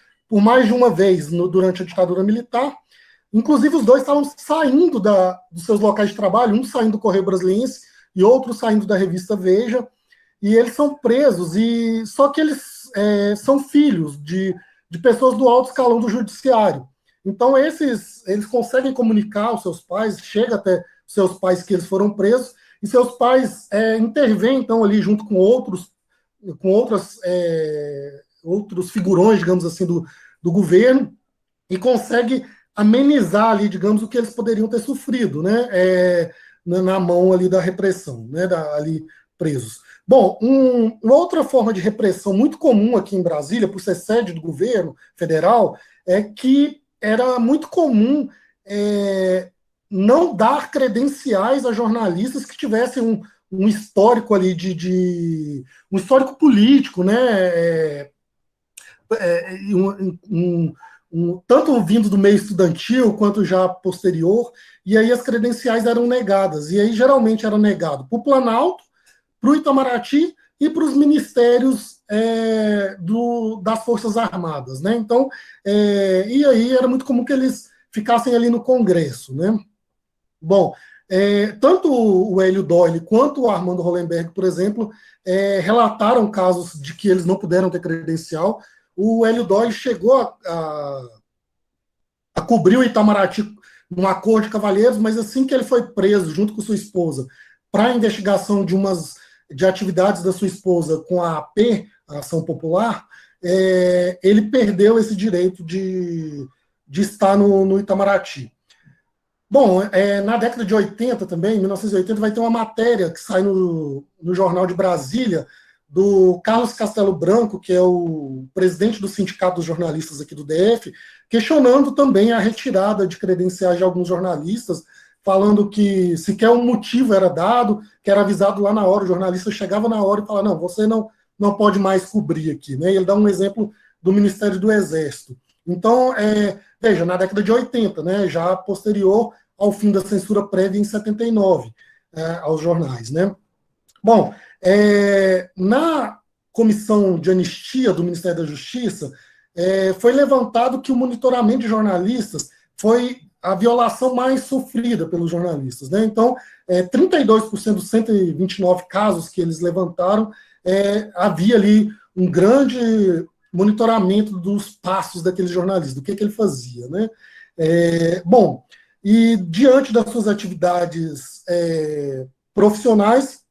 mais de uma vez durante a ditadura militar. Inclusive, os 2 estavam saindo dos seus locais de trabalho, um saindo do Correio Brasiliense e outro saindo da revista Veja, e eles são presos, só que eles são filhos de pessoas do alto escalão do judiciário. Então, eles conseguem comunicar aos seus pais, chega até seus pais que eles foram presos, e seus pais intervêm, então, ali junto com outros figurões, digamos assim, do governo, e consegue amenizar ali, digamos, o que eles poderiam ter sofrido, né, na mão ali da repressão, né, ali presos. Bom, uma outra forma de repressão muito comum aqui em Brasília, por ser sede do governo federal, é que era muito comum não dar credenciais a jornalistas que tivessem um histórico ali um histórico político, né? Tanto vindo do meio estudantil quanto já posterior, e aí as credenciais eram negadas, e aí geralmente era negado para o Planalto, para o Itamaraty e para os ministérios das Forças Armadas, né? Então, e aí era muito comum que eles ficassem ali no Congresso, né? Bom, tanto o Hélio Doyle quanto o Armando Hollenberg, por exemplo, relataram casos de que eles não puderam ter credencial. O Hélio Doyle chegou a cobrir o Itamaraty num acordo de cavalheiros, mas assim que ele foi preso, junto com sua esposa, para a investigação de atividades da sua esposa com a AP, a Ação Popular, ele perdeu esse direito de estar no Itamaraty. Bom, na década de 80 também, em 1980, vai ter uma matéria que sai no Jornal de Brasília, do Carlos Castelo Branco, que é o presidente do Sindicato dos Jornalistas aqui do DF, questionando também a retirada de credenciais de alguns jornalistas, falando que sequer um motivo era dado, que era avisado lá na hora, o jornalista chegava na hora e falava, não, você não pode mais cobrir aqui. Né? E ele dá um exemplo do Ministério do Exército. Então, veja, na década de 80, né, já posterior ao fim da censura prévia em 79, aos jornais. Né? Bom, na comissão de anistia do Ministério da Justiça, foi levantado que o monitoramento de jornalistas foi a violação mais sofrida pelos jornalistas. Né? Então, 32% dos 129 casos que eles levantaram, havia ali um grande monitoramento dos passos daquele jornalista, do que ele fazia. Né? Bom, e diante das suas atividades profissionais,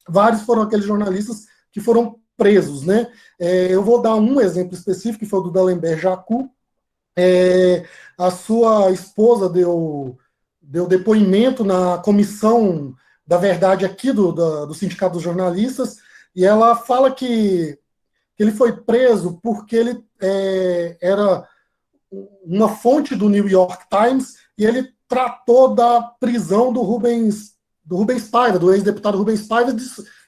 vários foram aqueles jornalistas que foram presos. Né? Eu vou dar um exemplo específico, que foi o do Dalembert Jacu. A sua esposa deu depoimento na comissão da verdade aqui do Sindicato dos Jornalistas, e ela fala que ele foi preso porque ele era uma fonte do New York Times, e ele tratou da prisão do Rubens Paiva, do ex-deputado Rubens Paiva,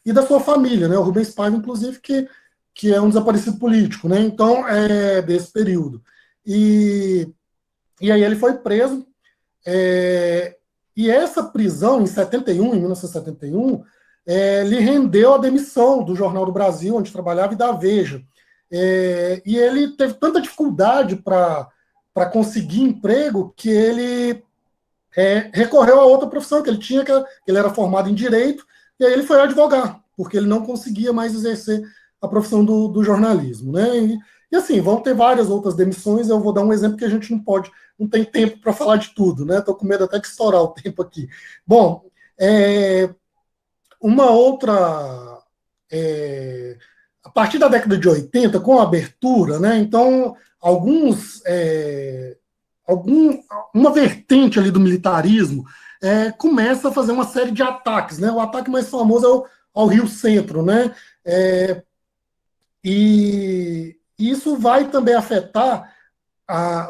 e da sua família, né? O Rubens Paiva, inclusive, que é um desaparecido político, né? Então, desse período. E aí ele foi preso, e essa prisão, em 1971, lhe rendeu a demissão do Jornal do Brasil, onde trabalhava, e da Veja. E ele teve tanta dificuldade para conseguir emprego que ele recorreu a outra profissão que ele tinha, que ele era formado em Direito, e aí ele foi advogar, porque ele não conseguia mais exercer a profissão do jornalismo. Né? E assim, vão ter várias outras demissões, eu vou dar um exemplo que a gente não tem tempo para falar de tudo, né? Estou com medo até de estourar o tempo aqui. Bom, uma outra... a partir da década de 80, com a abertura, né? Então, uma vertente ali do militarismo começa a fazer uma série de ataques. Né? O ataque mais famoso é ao Rio Centro. Né? E isso vai também afetar,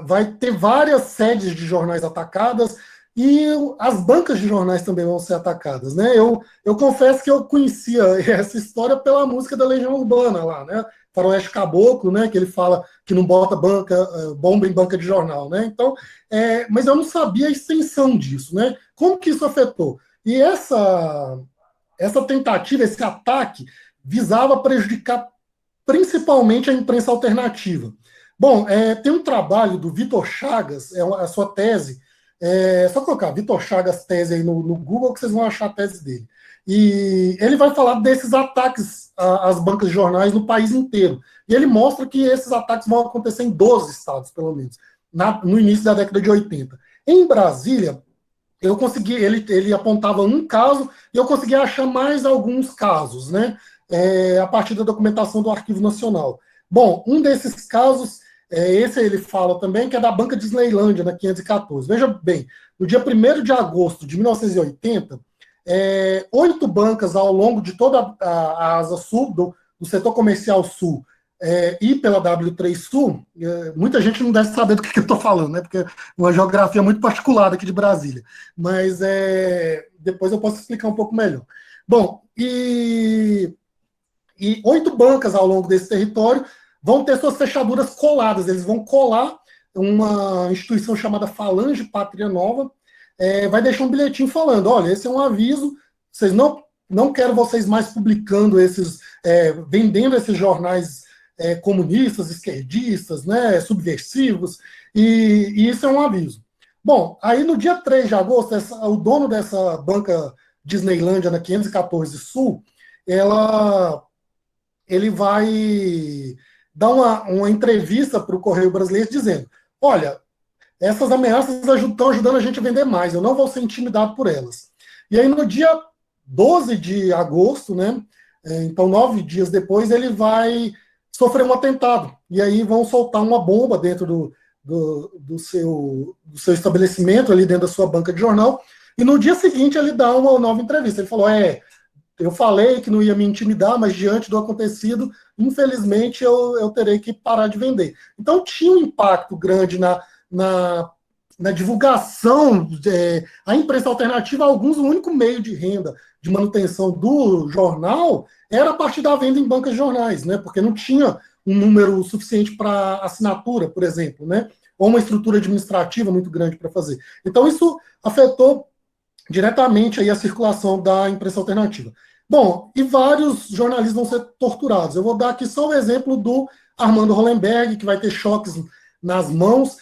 vai ter várias sedes de jornais atacadas, e as bancas de jornais também vão ser atacadas. Né? Eu confesso que eu conhecia essa história pela música da Legião Urbana lá, né? Faroeste Caboclo, né? Que ele fala que não bota bomba em banca de jornal. Né? Então, mas eu não sabia a extensão disso. Né? Como que isso afetou? E essa tentativa, esse ataque, visava prejudicar principalmente a imprensa alternativa. Bom, tem um trabalho do Vitor Chagas, a sua tese, só colocar Vitor Chagas tese aí no Google que vocês vão achar a tese dele. E ele vai falar desses ataques às bancas de jornais no país inteiro. E ele mostra que esses ataques vão acontecer em 12 estados, pelo menos, no início da década de 80. Em Brasília, eu consegui, ele apontava um caso, e eu consegui achar mais alguns casos, né? A partir da documentação do Arquivo Nacional. Bom, um desses casos, esse ele fala também, que é da Banca Disneylândia, na 514. Veja bem, no dia 1º de agosto de 1980, 8 bancas ao longo de toda a asa sul, do setor comercial sul, e pela W3 Sul, muita gente não deve saber do que eu estou falando, né? Porque é uma geografia muito particular aqui de Brasília. Mas depois eu posso explicar um pouco melhor. Bom, e 8 bancas ao longo desse território vão ter suas fechaduras coladas. Eles vão colar uma instituição chamada Falange Pátria Nova, vai deixar um bilhetinho falando, olha, esse é um aviso, vocês não quero vocês mais publicando vendendo esses jornais comunistas, esquerdistas, né, subversivos, e isso é um aviso. Bom, aí no dia 3 de agosto, o dono dessa banca Disneylândia, na 514 Sul, ele vai dar uma entrevista para o Correio Brasileiro dizendo, olha, essas ameaças estão ajudando a gente a vender mais, eu não vou ser intimidado por elas. E aí, no dia 12 de agosto, né, então 9 dias depois, ele vai sofrer um atentado. E aí vão soltar uma bomba dentro do seu estabelecimento, ali dentro da sua banca de jornal. E no dia seguinte ele dá uma nova entrevista. Ele falou, eu falei que não ia me intimidar, mas diante do acontecido, infelizmente eu terei que parar de vender. Então tinha um impacto grande na divulgação. A imprensa alternativa, alguns, o único meio de renda, de manutenção do jornal, era a partir da venda em bancas de jornais, né? Porque não tinha um número suficiente para assinatura, por exemplo, né? Ou uma estrutura administrativa muito grande para fazer. Então isso afetou diretamente aí a circulação da imprensa alternativa. Bom, e vários jornalistas vão ser torturados. Eu vou dar aqui só o exemplo do Armando Hollenberg, que vai ter choques nas mãos,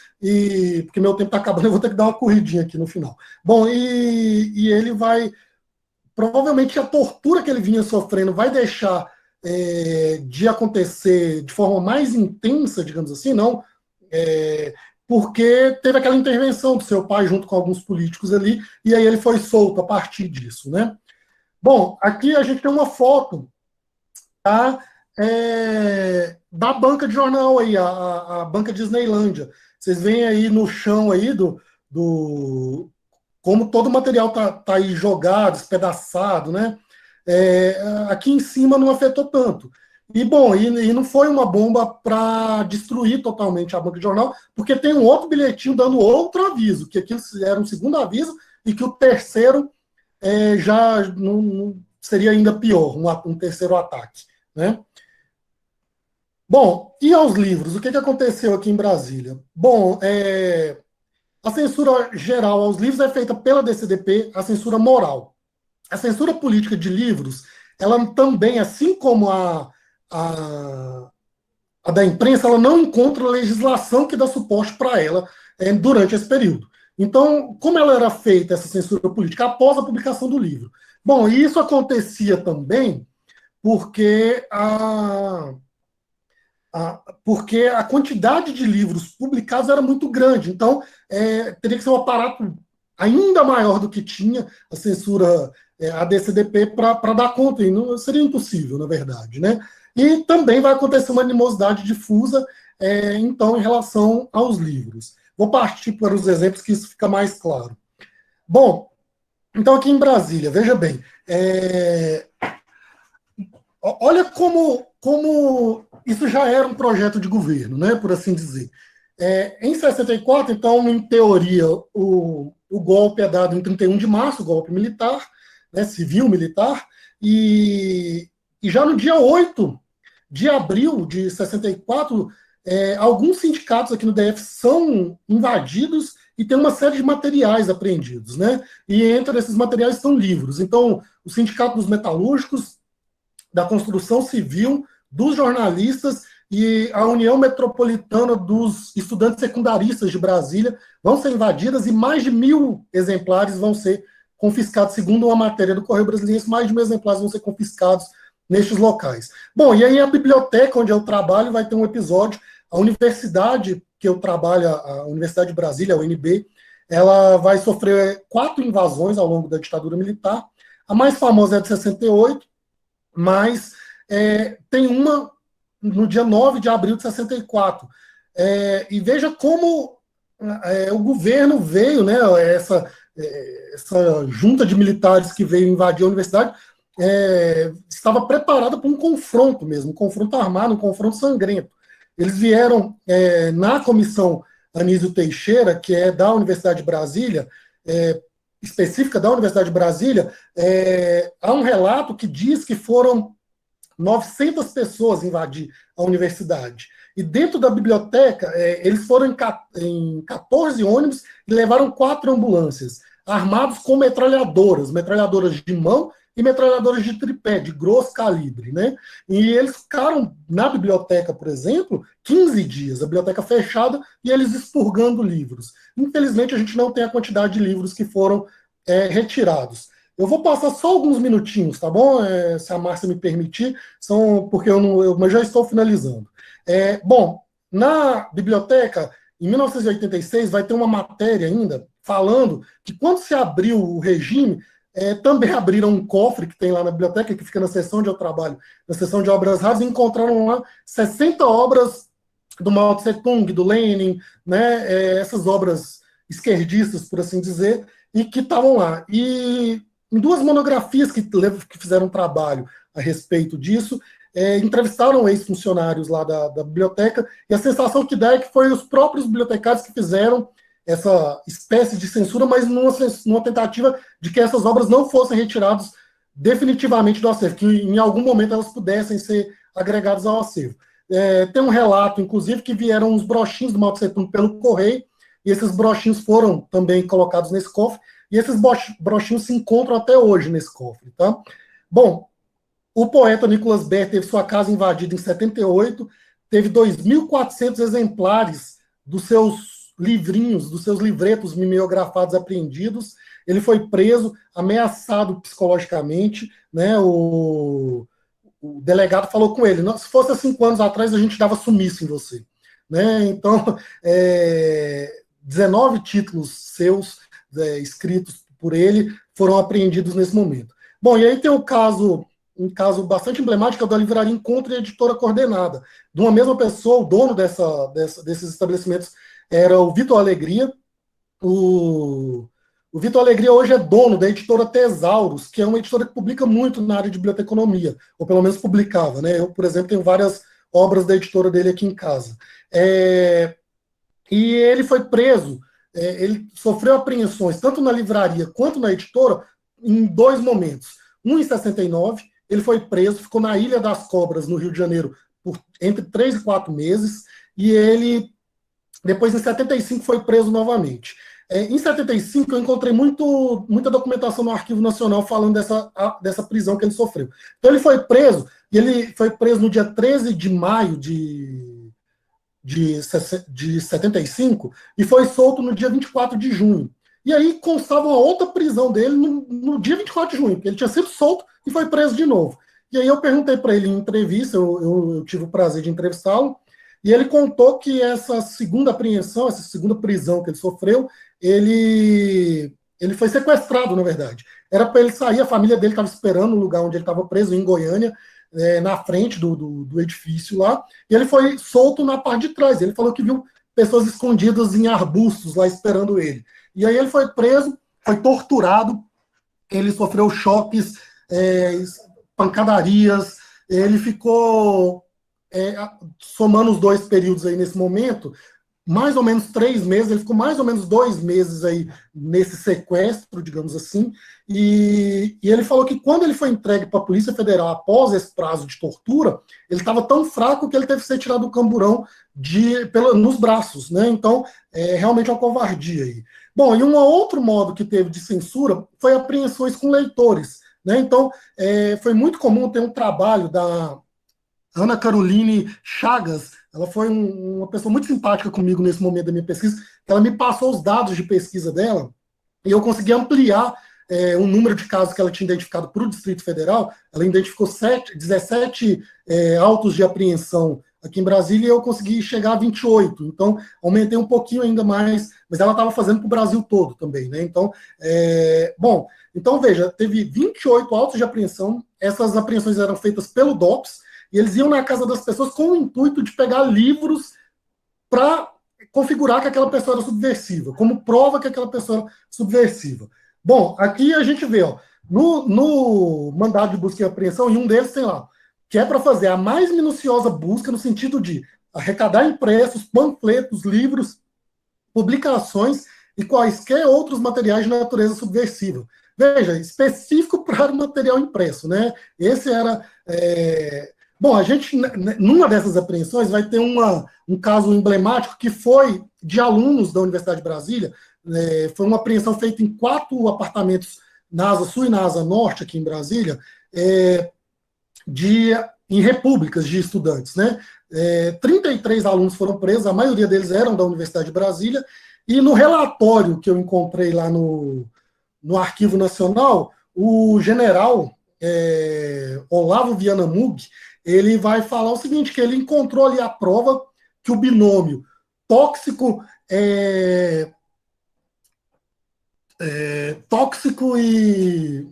porque meu tempo está acabando, eu vou ter que dar uma corridinha aqui no final. Bom, e ele vai, provavelmente a tortura que ele vinha sofrendo vai deixar de acontecer de forma mais intensa, digamos assim, não, porque teve aquela intervenção do seu pai junto com alguns políticos ali, e aí ele foi solto a partir disso, né? Bom, aqui a gente tem uma foto, tá, da banca de jornal aí, a banca Disneylândia. Vocês veem aí no chão aí como todo o material tá aí jogado, espedaçado, né? Aqui em cima não afetou tanto. E, bom, e não foi uma bomba para destruir totalmente a banca de jornal, porque tem um outro bilhetinho dando outro aviso, que aquilo era um segundo aviso, e que o terceiro já não seria ainda pior, um terceiro ataque, né? Bom, e aos livros? O que aconteceu aqui em Brasília? Bom, a censura geral aos livros é feita pela DCDP, a censura moral. A censura política de livros, ela também, assim como a da imprensa, ela não encontra legislação que dá suporte para ela durante esse período. Então, como ela era feita, essa censura política, após a publicação do livro? Bom, e isso acontecia também porque porque a quantidade de livros publicados era muito grande. Então, teria que ser um aparato ainda maior do que tinha a censura, a DCDP, para dar conta. E não, seria impossível, na verdade, né? E também vai acontecer uma animosidade difusa, então, em relação aos livros. Vou partir para os exemplos que isso fica mais claro. Bom, então aqui em Brasília, veja bem, olha como isso já era um projeto de governo, né, por assim dizer. Em 64, então, em teoria, o golpe é dado em 31 de março, o golpe militar, né, civil-militar, e já no dia 8 de abril de 64, alguns sindicatos aqui no DF são invadidos e tem uma série de materiais apreendidos, né? E entre esses materiais estão livros. Então, o Sindicato dos Metalúrgicos, da Construção Civil, dos jornalistas e a União Metropolitana dos Estudantes Secundaristas de Brasília vão ser invadidas e mais de 1.000 exemplares vão ser confiscados, segundo uma matéria do Correio Brasiliense, mais de 1.000 exemplares vão ser confiscados nestes locais. Bom, e aí a biblioteca onde eu trabalho vai ter um episódio. A universidade que eu trabalho, a Universidade de Brasília, a UNB, ela vai sofrer 4 invasões ao longo da ditadura militar. A mais famosa é a de 68, mas tem uma no dia 9 de abril de 64. E veja como o governo veio, né, essa junta de militares que veio invadir a universidade, estava preparada para um confronto mesmo, um confronto armado, um confronto sangrento. Eles vieram na comissão Anísio Teixeira, que é da Universidade de Brasília, específica da Universidade de Brasília, há um relato que diz que foram 900 pessoas invadir a universidade. E dentro da biblioteca, eles foram em 14 ônibus e levaram 4 ambulâncias, armados com metralhadoras de mão e metralhadoras de tripé, de grosso calibre, né? E eles ficaram na biblioteca, por exemplo, 15 dias, a biblioteca fechada, e eles expurgando livros. Infelizmente, a gente não tem a quantidade de livros que foram retirados. Eu vou passar só alguns minutinhos, tá bom? Se a Márcia me permitir, porque mas já estou finalizando. Bom, na biblioteca em 1986, vai ter uma matéria ainda falando que quando se abriu o regime, também abriram um cofre que tem lá na biblioteca, que fica na seção de eu trabalho, na seção de obras raras, e encontraram lá 60 obras do Mao Tse Tung, do Lenin, né, essas obras esquerdistas, por assim dizer, e que estavam lá. E em duas monografias que fizeram um trabalho a respeito disso, entrevistaram ex-funcionários lá da biblioteca, e a sensação que dá é que foi os próprios bibliotecários que fizeram essa espécie de censura, mas numa tentativa de que essas obras não fossem retiradas definitivamente do acervo, que em algum momento elas pudessem ser agregadas ao acervo. Tem um relato, inclusive, que vieram uns brochinhos do Mao Tse Tung pelo correio, e esses brochinhos foram também colocados nesse cofre, e esses brochinhos se encontram até hoje nesse cofre. Tá? Bom, o poeta Nicolas Baer teve sua casa invadida em 78, teve 2.400 exemplares dos seus livrinhos, dos seus livretos mimeografados apreendidos. Ele foi preso, ameaçado psicologicamente, né? O delegado falou com ele: se fosse há 5 anos atrás, a gente dava sumiço em você. Né? Então, 19 títulos seus, escritos por ele, foram apreendidos nesse momento. Bom, e aí tem um caso bastante emblemático, da Livraria Encontro e Editora Coordenada, de uma mesma pessoa. O dono desses estabelecimentos era o Vitor Alegria. O Vitor Alegria hoje é dono da editora Tesauros, que é uma editora que publica muito na área de biblioteconomia, ou pelo menos publicava. Né? Eu, por exemplo, tenho várias obras da editora dele aqui em casa. E ele foi preso, ele sofreu apreensões, tanto na livraria quanto na editora, em 2 momentos. Um em 69, ele foi preso, ficou na Ilha das Cobras, no Rio de Janeiro, por entre 3 e 4 meses, e ele, depois, em 75, foi preso novamente. Em 75, eu encontrei muita documentação no Arquivo Nacional falando dessa prisão que ele sofreu. Então, ele foi preso, e ele foi preso no dia 13 de maio de 75, e foi solto no dia 24 de junho. E aí constava uma outra prisão dele no dia 24 de junho, porque ele tinha sido solto e foi preso de novo. E aí eu perguntei para ele em entrevista, eu tive o prazer de entrevistá-lo, e ele contou que essa segunda apreensão, essa segunda prisão que ele sofreu, ele foi sequestrado, na verdade. Era para ele sair, a família dele estava esperando no lugar onde ele estava preso, em Goiânia, na frente do edifício lá, e ele foi solto na parte de trás. Ele falou que viu pessoas escondidas em arbustos lá esperando ele. E aí ele foi preso, foi torturado, ele sofreu choques, pancadarias, ele ficou, somando os 2 períodos aí nesse momento, mais ou menos 3 meses, ele ficou mais ou menos 2 meses aí nesse sequestro, digamos assim, e ele falou que quando ele foi entregue para a Polícia Federal após esse prazo de tortura, ele estava tão fraco que ele teve que ser tirado do camburão nos braços, né? Então, realmente uma covardia aí. Bom, e um outro modo que teve de censura foi apreensões com leitores, né? Então, foi muito comum ter um trabalho da Ana Caroline Chagas. Ela foi uma pessoa muito simpática comigo nesse momento da minha pesquisa. Ela me passou os dados de pesquisa dela e eu consegui ampliar o número de casos que ela tinha identificado para o Distrito Federal. Ela identificou 17 autos de apreensão aqui em Brasília e eu consegui chegar a 28. Então, aumentei um pouquinho ainda mais, mas ela estava fazendo para o Brasil todo também. Né? Então, bom, então veja, teve 28 autos de apreensão. Essas apreensões eram feitas pelo DOPS, e eles iam na casa das pessoas com o intuito de pegar livros para configurar que aquela pessoa era subversiva, como prova que aquela pessoa era subversiva. Bom, aqui a gente vê, ó, no mandado de busca e apreensão, e um deles tem lá, que é para fazer a mais minuciosa busca no sentido de arrecadar impressos, panfletos, livros, publicações e quaisquer outros materiais de natureza subversiva. Veja, específico para o material impresso, né? Esse era... Bom, a gente, numa dessas apreensões, vai ter um caso emblemático que foi de alunos da Universidade de Brasília. Foi uma apreensão feita em 4 apartamentos na Asa Sul e na Asa Norte, aqui em Brasília, em repúblicas de estudantes. Né? 33 alunos foram presos, a maioria deles eram da Universidade de Brasília, e no relatório que eu encontrei lá no Arquivo Nacional, o general Olavo Viana Mug, ele vai falar o seguinte, que ele encontrou ali a prova que o binômio tóxico, tóxico e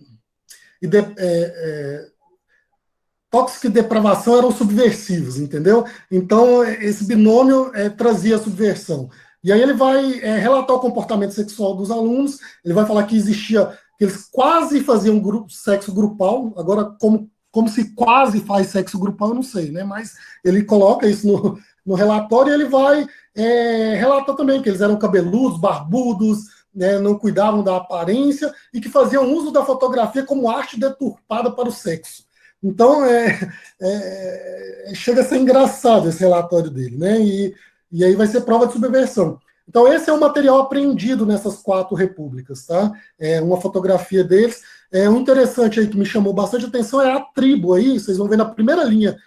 depravação eram subversivos, entendeu? Então, esse binômio trazia a subversão. E aí ele vai relatar o comportamento sexual dos alunos, ele vai falar que existia, que eles quase faziam sexo grupal, agora como se quase faz sexo grupal, eu não sei, né? Mas ele coloca isso no relatório e ele vai relatar também que eles eram cabeludos, barbudos, né, não cuidavam da aparência e que faziam uso da fotografia como arte deturpada para o sexo. Então, chega a ser engraçado esse relatório dele, né? E aí vai ser prova de subversão. Então, esse é o material apreendido nessas 4 repúblicas, tá? Uma fotografia deles. Um interessante aí que me chamou bastante atenção é a tribo aí, vocês vão ver na primeira linha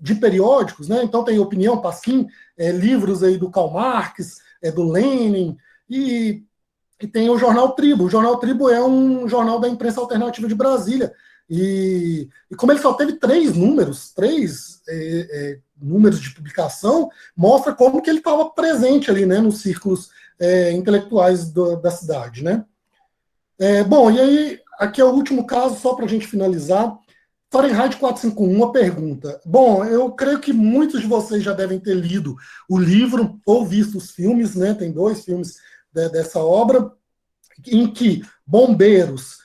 de periódicos, né? Então tem Opinião, Pasquim, livros aí do Karl Marx, do Lenin, e tem o Jornal Tribo. O Jornal Tribo é um jornal da imprensa alternativa de Brasília. E como ele só teve 3 números de publicação, mostra como que ele estava presente ali, né, nos círculos intelectuais da cidade, né? Bom, e aí, aqui é o último caso, só para a gente finalizar. Fahrenheit 451, uma pergunta. Bom, eu creio que muitos de vocês já devem ter lido o livro ou visto os filmes, né? Tem 2 filmes dessa obra, em que bombeiros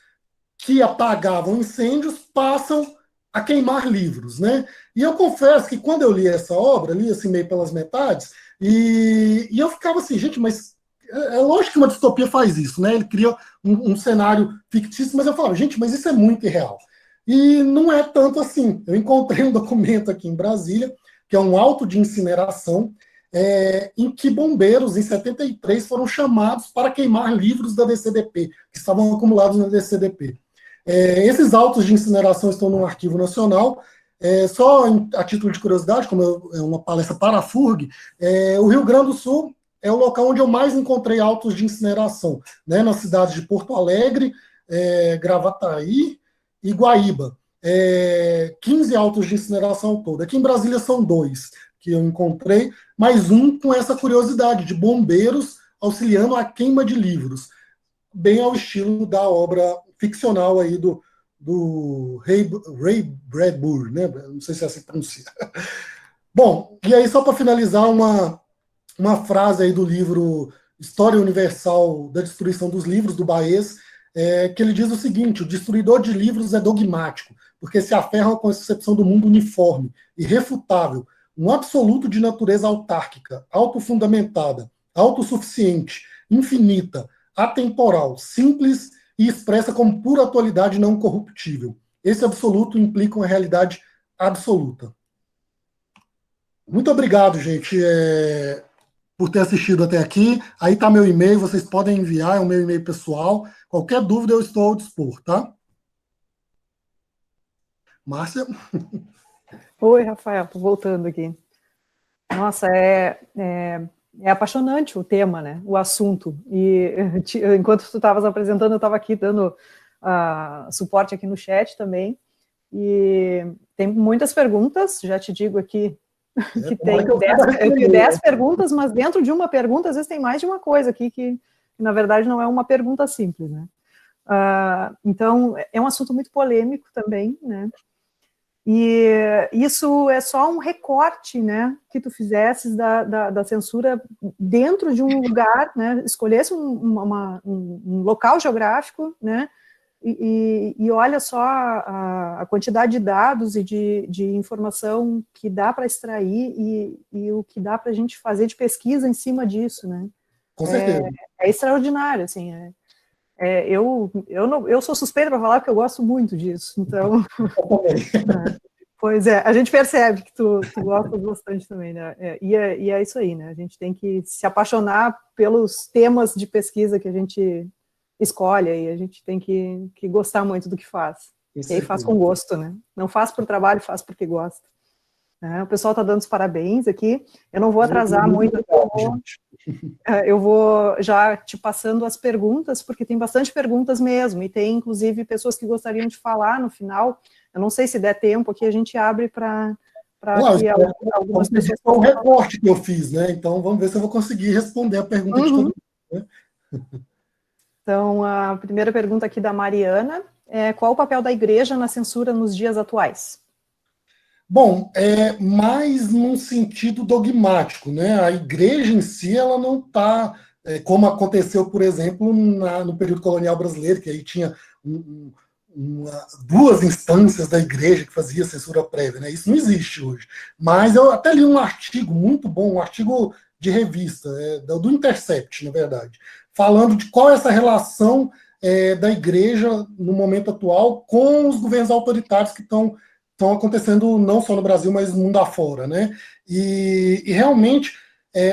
que apagavam incêndios passam a queimar livros, né? E eu confesso que quando eu li essa obra, li assim meio pelas metades, e eu ficava assim, gente, mas é lógico que uma distopia faz isso, né? Ele cria um cenário fictício, mas eu falava, gente, mas isso é muito irreal. E não é tanto assim. Eu encontrei um documento aqui em Brasília, que é um auto de incineração, em que bombeiros, em 73, foram chamados para queimar livros da DCDP, que estavam acumulados na DCDP. Esses autos de incineração estão no Arquivo Nacional. Só a título de curiosidade, como é uma palestra para a FURG, o Rio Grande do Sul é o local onde eu mais encontrei autos de incineração, né, nas cidades de Porto Alegre, Gravataí e Guaíba. 15 autos de incineração ao todo. Aqui em Brasília são 2 que eu encontrei, mais um com essa curiosidade de bombeiros auxiliando a queima de livros, bem ao estilo da obra ficcional aí do Ray Bradbury, né? Não sei se é assim que pronuncia. Bom, e aí só para finalizar, uma frase aí do livro História Universal da Destruição dos Livros, do Baez, que ele diz o seguinte: o destruidor de livros é dogmático, porque se aferra a uma concepção do mundo uniforme, irrefutável, um absoluto de natureza autárquica, autofundamentada, autossuficiente, infinita, atemporal, simples e expressa como pura atualidade não corruptível. Esse absoluto implica uma realidade absoluta. Muito obrigado, gente, por ter assistido até aqui. Aí está meu e-mail, vocês podem enviar, é o meu e-mail pessoal. Qualquer dúvida eu estou ao dispor, tá? Márcia? Oi, Rafael, tô voltando aqui. Nossa, é apaixonante o tema, né? O assunto. E enquanto tu estavas apresentando, eu estava aqui dando suporte aqui no chat também. E tem muitas perguntas, já te digo aqui que tem 10 perguntas, mas dentro de uma pergunta, às vezes tem mais de uma coisa aqui que na verdade não é uma pergunta simples, né? Então, é um assunto muito polêmico também, né? E isso é só um recorte, né, que tu fizesses da censura dentro de um lugar, né, escolhesse um local geográfico, né, e olha só a quantidade de dados e de informação que dá para extrair e o que dá para a gente fazer de pesquisa em cima disso, né. Com certeza. É extraordinário, assim, eu sou suspeita para falar porque eu gosto muito disso, então... Pois é, a gente percebe que tu gosta bastante também, né? E é isso aí, né? A gente tem que se apaixonar pelos temas de pesquisa que a gente escolhe e a gente tem que gostar muito do que faz. E aí faz com gosto, né? Não faz por trabalho, faz porque gosta. O pessoal está dando os parabéns aqui. Eu não vou atrasar muito, eu vou já te passando as perguntas, porque tem bastante perguntas mesmo, e tem inclusive pessoas que gostariam de falar no final. Eu não sei se der tempo aqui, a gente abre para Claro, que algumas pessoas foi um possam... recorte que eu fiz, né? Então vamos ver se eu vou conseguir responder a pergunta de todo mundo, né? Então, a primeira pergunta aqui da Mariana é: qual o papel da igreja na censura nos dias atuais? Bom, mais num sentido dogmático, né? A igreja em si, ela não está, como aconteceu, por exemplo, no período colonial brasileiro, que aí tinha duas instâncias da igreja que fazia censura prévia, né? Isso não existe hoje. Mas eu até li um artigo muito bom, um artigo de revista, do Intercept, na verdade, falando de qual é essa relação da igreja no momento atual com os governos autoritários que estão acontecendo não só no Brasil, mas no mundo afora, né? E realmente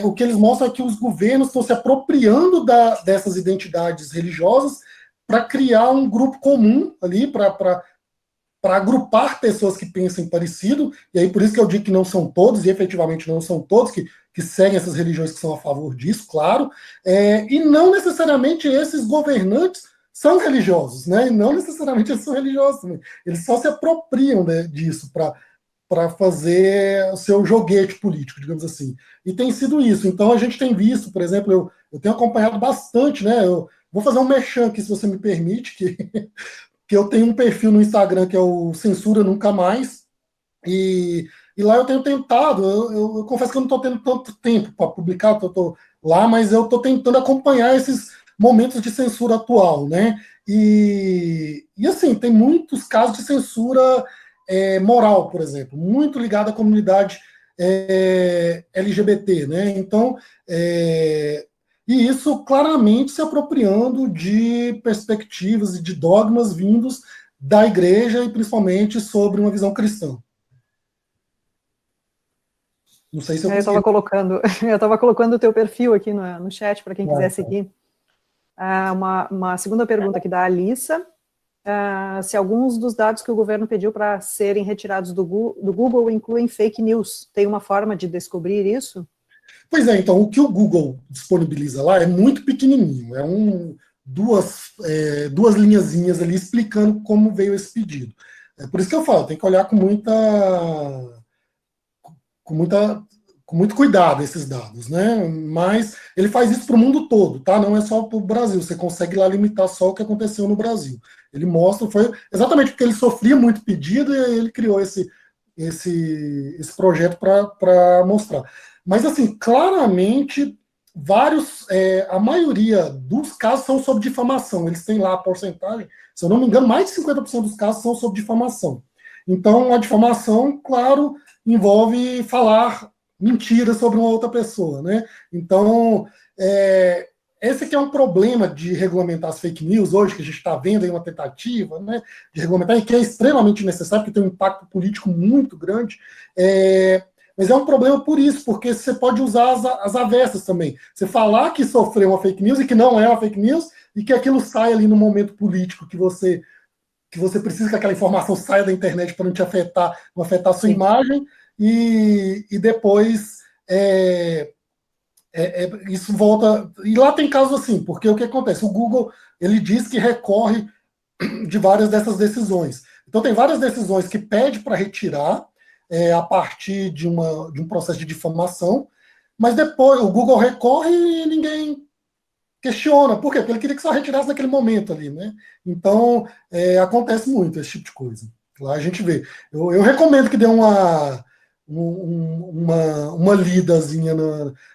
o que eles mostram é que os governos estão se apropriando dessas identidades religiosas para criar um grupo comum ali, para agrupar pessoas que pensem parecido, e aí por isso que eu digo que não são todos, e efetivamente não são todos que seguem essas religiões que são a favor disso, claro, e não necessariamente esses governantes são religiosos, né? E não necessariamente eles são religiosos também. Eles só se apropriam, né, disso para fazer o seu joguete político, digamos assim. E tem sido isso. Então a gente tem visto, por exemplo, eu tenho acompanhado bastante, né? Eu vou fazer um merchan aqui, se você me permite, que eu tenho um perfil no Instagram que é o Censura Nunca Mais, e lá eu tenho tentado, eu confesso que eu não estou tendo tanto tempo para publicar, eu estou lá, mas eu estou tentando acompanhar esses momentos de censura atual, né? E assim, tem muitos casos de censura moral, por exemplo, muito ligado à comunidade LGBT, né? Então, e isso claramente se apropriando de perspectivas e de dogmas vindos da igreja e principalmente sobre uma visão cristã. Não sei se eu Eu consegui. estava colocando o teu perfil aqui no chat para quem quiser seguir. Uma segunda pergunta aqui da Alissa. Se alguns dos dados que o governo pediu para serem retirados do Google incluem fake news, tem uma forma de descobrir isso? Pois é, então, o que o Google disponibiliza lá é muito pequenininho, duas linhazinhas ali explicando como veio esse pedido. É por isso que eu falo, tem que olhar com muita, com muito cuidado esses dados, né? Mas ele faz isso para o mundo todo, tá? Não é só para o Brasil. Você consegue lá limitar só o que aconteceu no Brasil. Ele mostra, foi exatamente porque ele sofria muito pedido e ele criou esse projeto para mostrar. Mas assim, claramente a maioria dos casos são sobre difamação. Eles têm lá a porcentagem, se eu não me engano, mais de 50% dos casos são sobre difamação. Então, a difamação, claro, envolve falar mentiras sobre uma outra pessoa, né? Então, esse que é um problema de regulamentar as fake news hoje, que a gente está vendo aí uma tentativa, né, de regulamentar, e que é extremamente necessário, porque tem um impacto político muito grande, mas é um problema por isso, porque você pode usar as avessas também. Você falar que sofreu uma fake news e que não é uma fake news, e que aquilo sai ali no momento político que você precisa que aquela informação saia da internet para não te afetar, não afetar a sua imagem, e depois isso volta. E lá tem casos assim, porque o que acontece? O Google ele diz que recorre de várias dessas decisões. Então tem várias decisões que pede para retirar a partir de um processo de difamação, mas depois o Google recorre e ninguém questiona. Por quê? Porque ele queria que só retirasse naquele momento ali, né? Então, acontece muito esse tipo de coisa. Lá a gente vê. Eu recomendo que dê uma lidazinha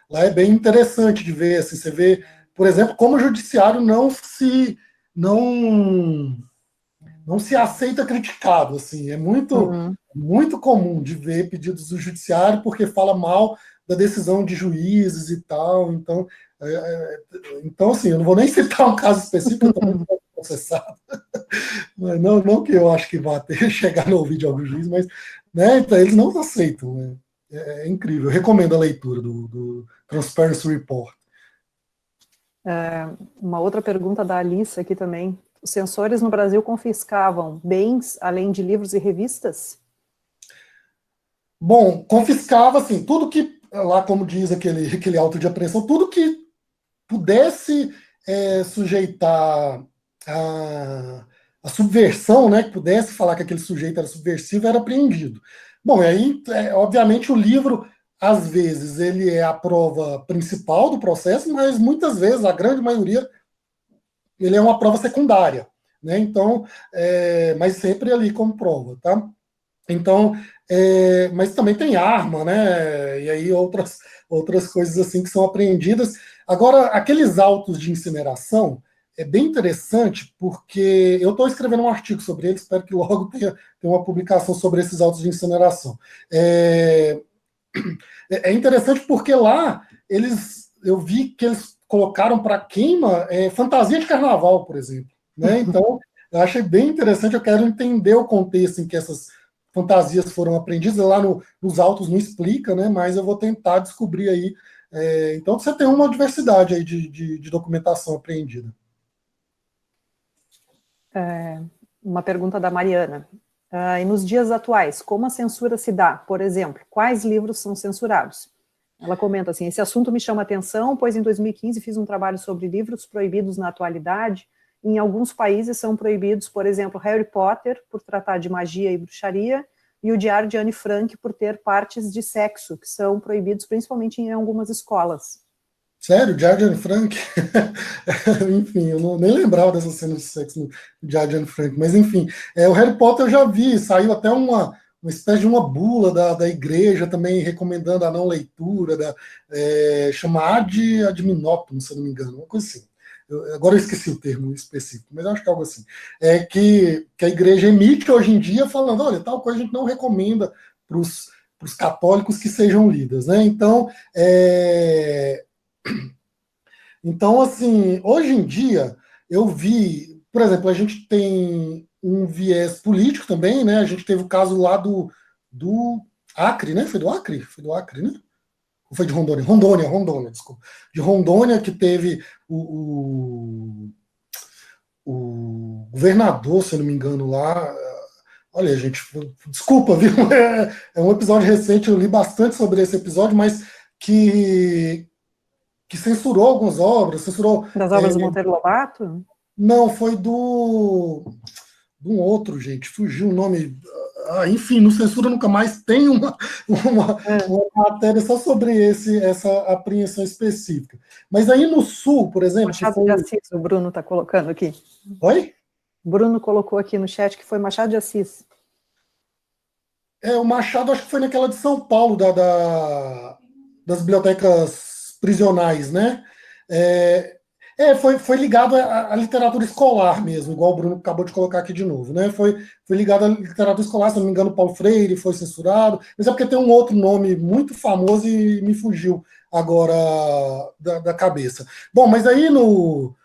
lá, é bem interessante de ver. Assim, você vê, por exemplo, como o judiciário não se aceita criticado. Assim, é muito comum de ver pedidos do judiciário porque fala mal da decisão de juízes e tal. Então, assim, eu não vou nem citar um caso específico, eu também não vou processado. Não que eu acho que vá ter chegar no ouvido de algum juiz, mas né, então, eles não aceitam. Né? É incrível. Eu recomendo a leitura do Transparency Report. Uma outra pergunta da Alice aqui também. Os censores no Brasil confiscavam bens além de livros e revistas? Bom, confiscava, assim, tudo que, lá como diz aquele auto de apreensão, tudo que pudesse sujeitar a subversão, né, que pudesse falar que aquele sujeito era subversivo, era apreendido. Bom, e aí, obviamente, o livro, às vezes, ele é a prova principal do processo, mas muitas vezes, a grande maioria, ele é uma prova secundária, né? Então, mas sempre ali como prova, tá? Então, mas também tem arma, né? E aí outras coisas assim que são apreendidas. Agora, aqueles autos de incineração é bem interessante porque eu estou escrevendo um artigo sobre ele, espero que logo tenha uma publicação sobre esses autos de incineração. É interessante porque lá eu vi que eles colocaram para queima fantasia de carnaval, por exemplo, né? Então, eu achei bem interessante. Eu quero entender o contexto em que essas fantasias foram aprendidas. Lá nos autos não explica, né? Mas eu vou tentar descobrir aí. Então, você tem uma diversidade aí de documentação apreendida. Uma pergunta da Mariana. E nos dias atuais, como a censura se dá? Por exemplo, quais livros são censurados? Ela comenta assim, esse assunto me chama atenção, pois em 2015 fiz um trabalho sobre livros proibidos na atualidade. Em alguns países são proibidos, por exemplo, Harry Potter, por tratar de magia e bruxaria, e o Diário de Anne Frank, por ter partes de sexo, que são proibidos principalmente em algumas escolas. Sério, Diário de Anne Frank? Enfim, eu nem lembrava dessa cena de sexo no Diário de Anne Frank, mas enfim, o Harry Potter eu já vi, saiu até uma espécie de uma bula da igreja também recomendando a não leitura, chama ad minoptum, se eu não me engano, uma coisa assim. Agora eu esqueci o termo específico, mas eu acho que é algo assim. Que a igreja emite hoje em dia falando, olha, tal coisa a gente não recomenda para os católicos que sejam lidas, né? Então, assim, hoje em dia, eu vi, por exemplo, a gente tem um viés político também, né? A gente teve o caso lá do Acre, né? Foi do Acre? Foi do Acre, né? Ou foi de Rondônia? Rondônia, desculpa. De Rondônia, que teve o governador, se eu não me engano, lá. Olha, gente, desculpa, viu? É um episódio recente, eu li bastante sobre esse episódio, mas que censurou algumas obras, censurou. Das obras do Monteiro Lobato? Não, foi de um outro, gente, fugiu o nome. Enfim, no Censura Nunca Mais tem uma matéria só sobre essa apreensão específica. Mas aí no Sul, por exemplo. Machado de Assis, o Bruno está colocando aqui. Oi? Bruno colocou aqui no chat que foi Machado de Assis. O Machado, acho que foi naquela de São Paulo, das bibliotecas prisionais, né? Foi ligado à literatura escolar mesmo, igual o Bruno acabou de colocar aqui de novo, né? Foi ligado à literatura escolar, se não me engano, Paulo Freire foi censurado, mas é porque tem um outro nome muito famoso e me fugiu agora da cabeça. Bom, mas aí no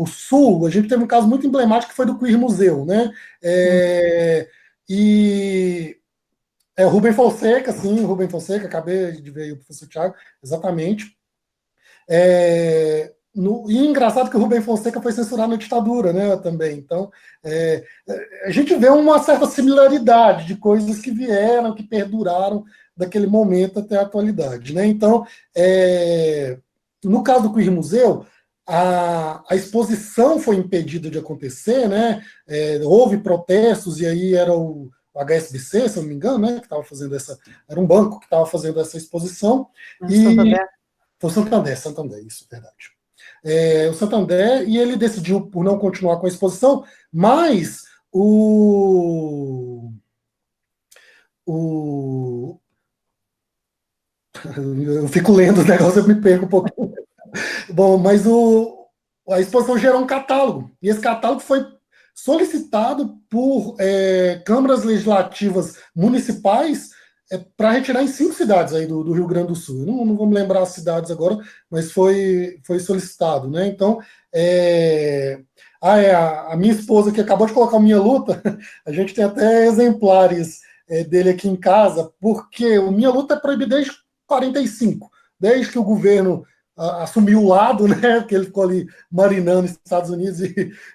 Sul, a gente teve um caso muito emblemático que foi do Queer Museu, né? E o Rubem Fonseca, sim, Rubem Fonseca, acabei de ver aí o professor Tiago, exatamente. E engraçado que o Rubem Fonseca foi censurado na ditadura, né, também. Então, a gente vê uma certa similaridade de coisas que vieram, que perduraram daquele momento até a atualidade, né? Então, no caso do Queer Museu, a exposição foi impedida de acontecer, né? Houve protestos e aí era o HSBC, se eu não me engano, né, que estava fazendo era um banco que estava fazendo essa exposição. Santander. Foi o Santander, isso, verdade. O Santander, e ele decidiu por não continuar com a exposição, mas eu fico lendo os negócios, eu me perco um pouquinho. Bom, mas a exposição gerou um catálogo, e esse catálogo foi solicitado por câmaras legislativas municipais para retirar em 5 cidades aí do Rio Grande do Sul. Eu não vou me lembrar as cidades agora, mas foi solicitado, né? Então, a minha esposa, que acabou de colocar o Minha Luta, a gente tem até exemplares dele aqui em casa, porque o Minha Luta é proibido desde 45, desde que o governo assumiu o lado, né? Porque ele ficou ali marinando Estados Unidos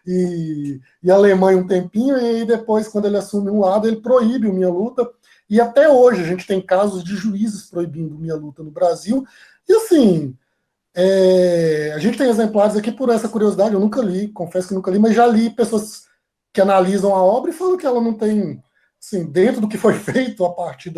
e Alemanha um tempinho, e aí depois, quando ele assume um lado, ele proíbe o Minha Luta. E até hoje a gente tem casos de juízes proibindo Minha Luta no Brasil. E assim, a gente tem exemplares aqui por essa curiosidade, eu nunca li, confesso que nunca li, mas já li pessoas que analisam a obra e falam que ela não tem assim, dentro do que foi feito a partir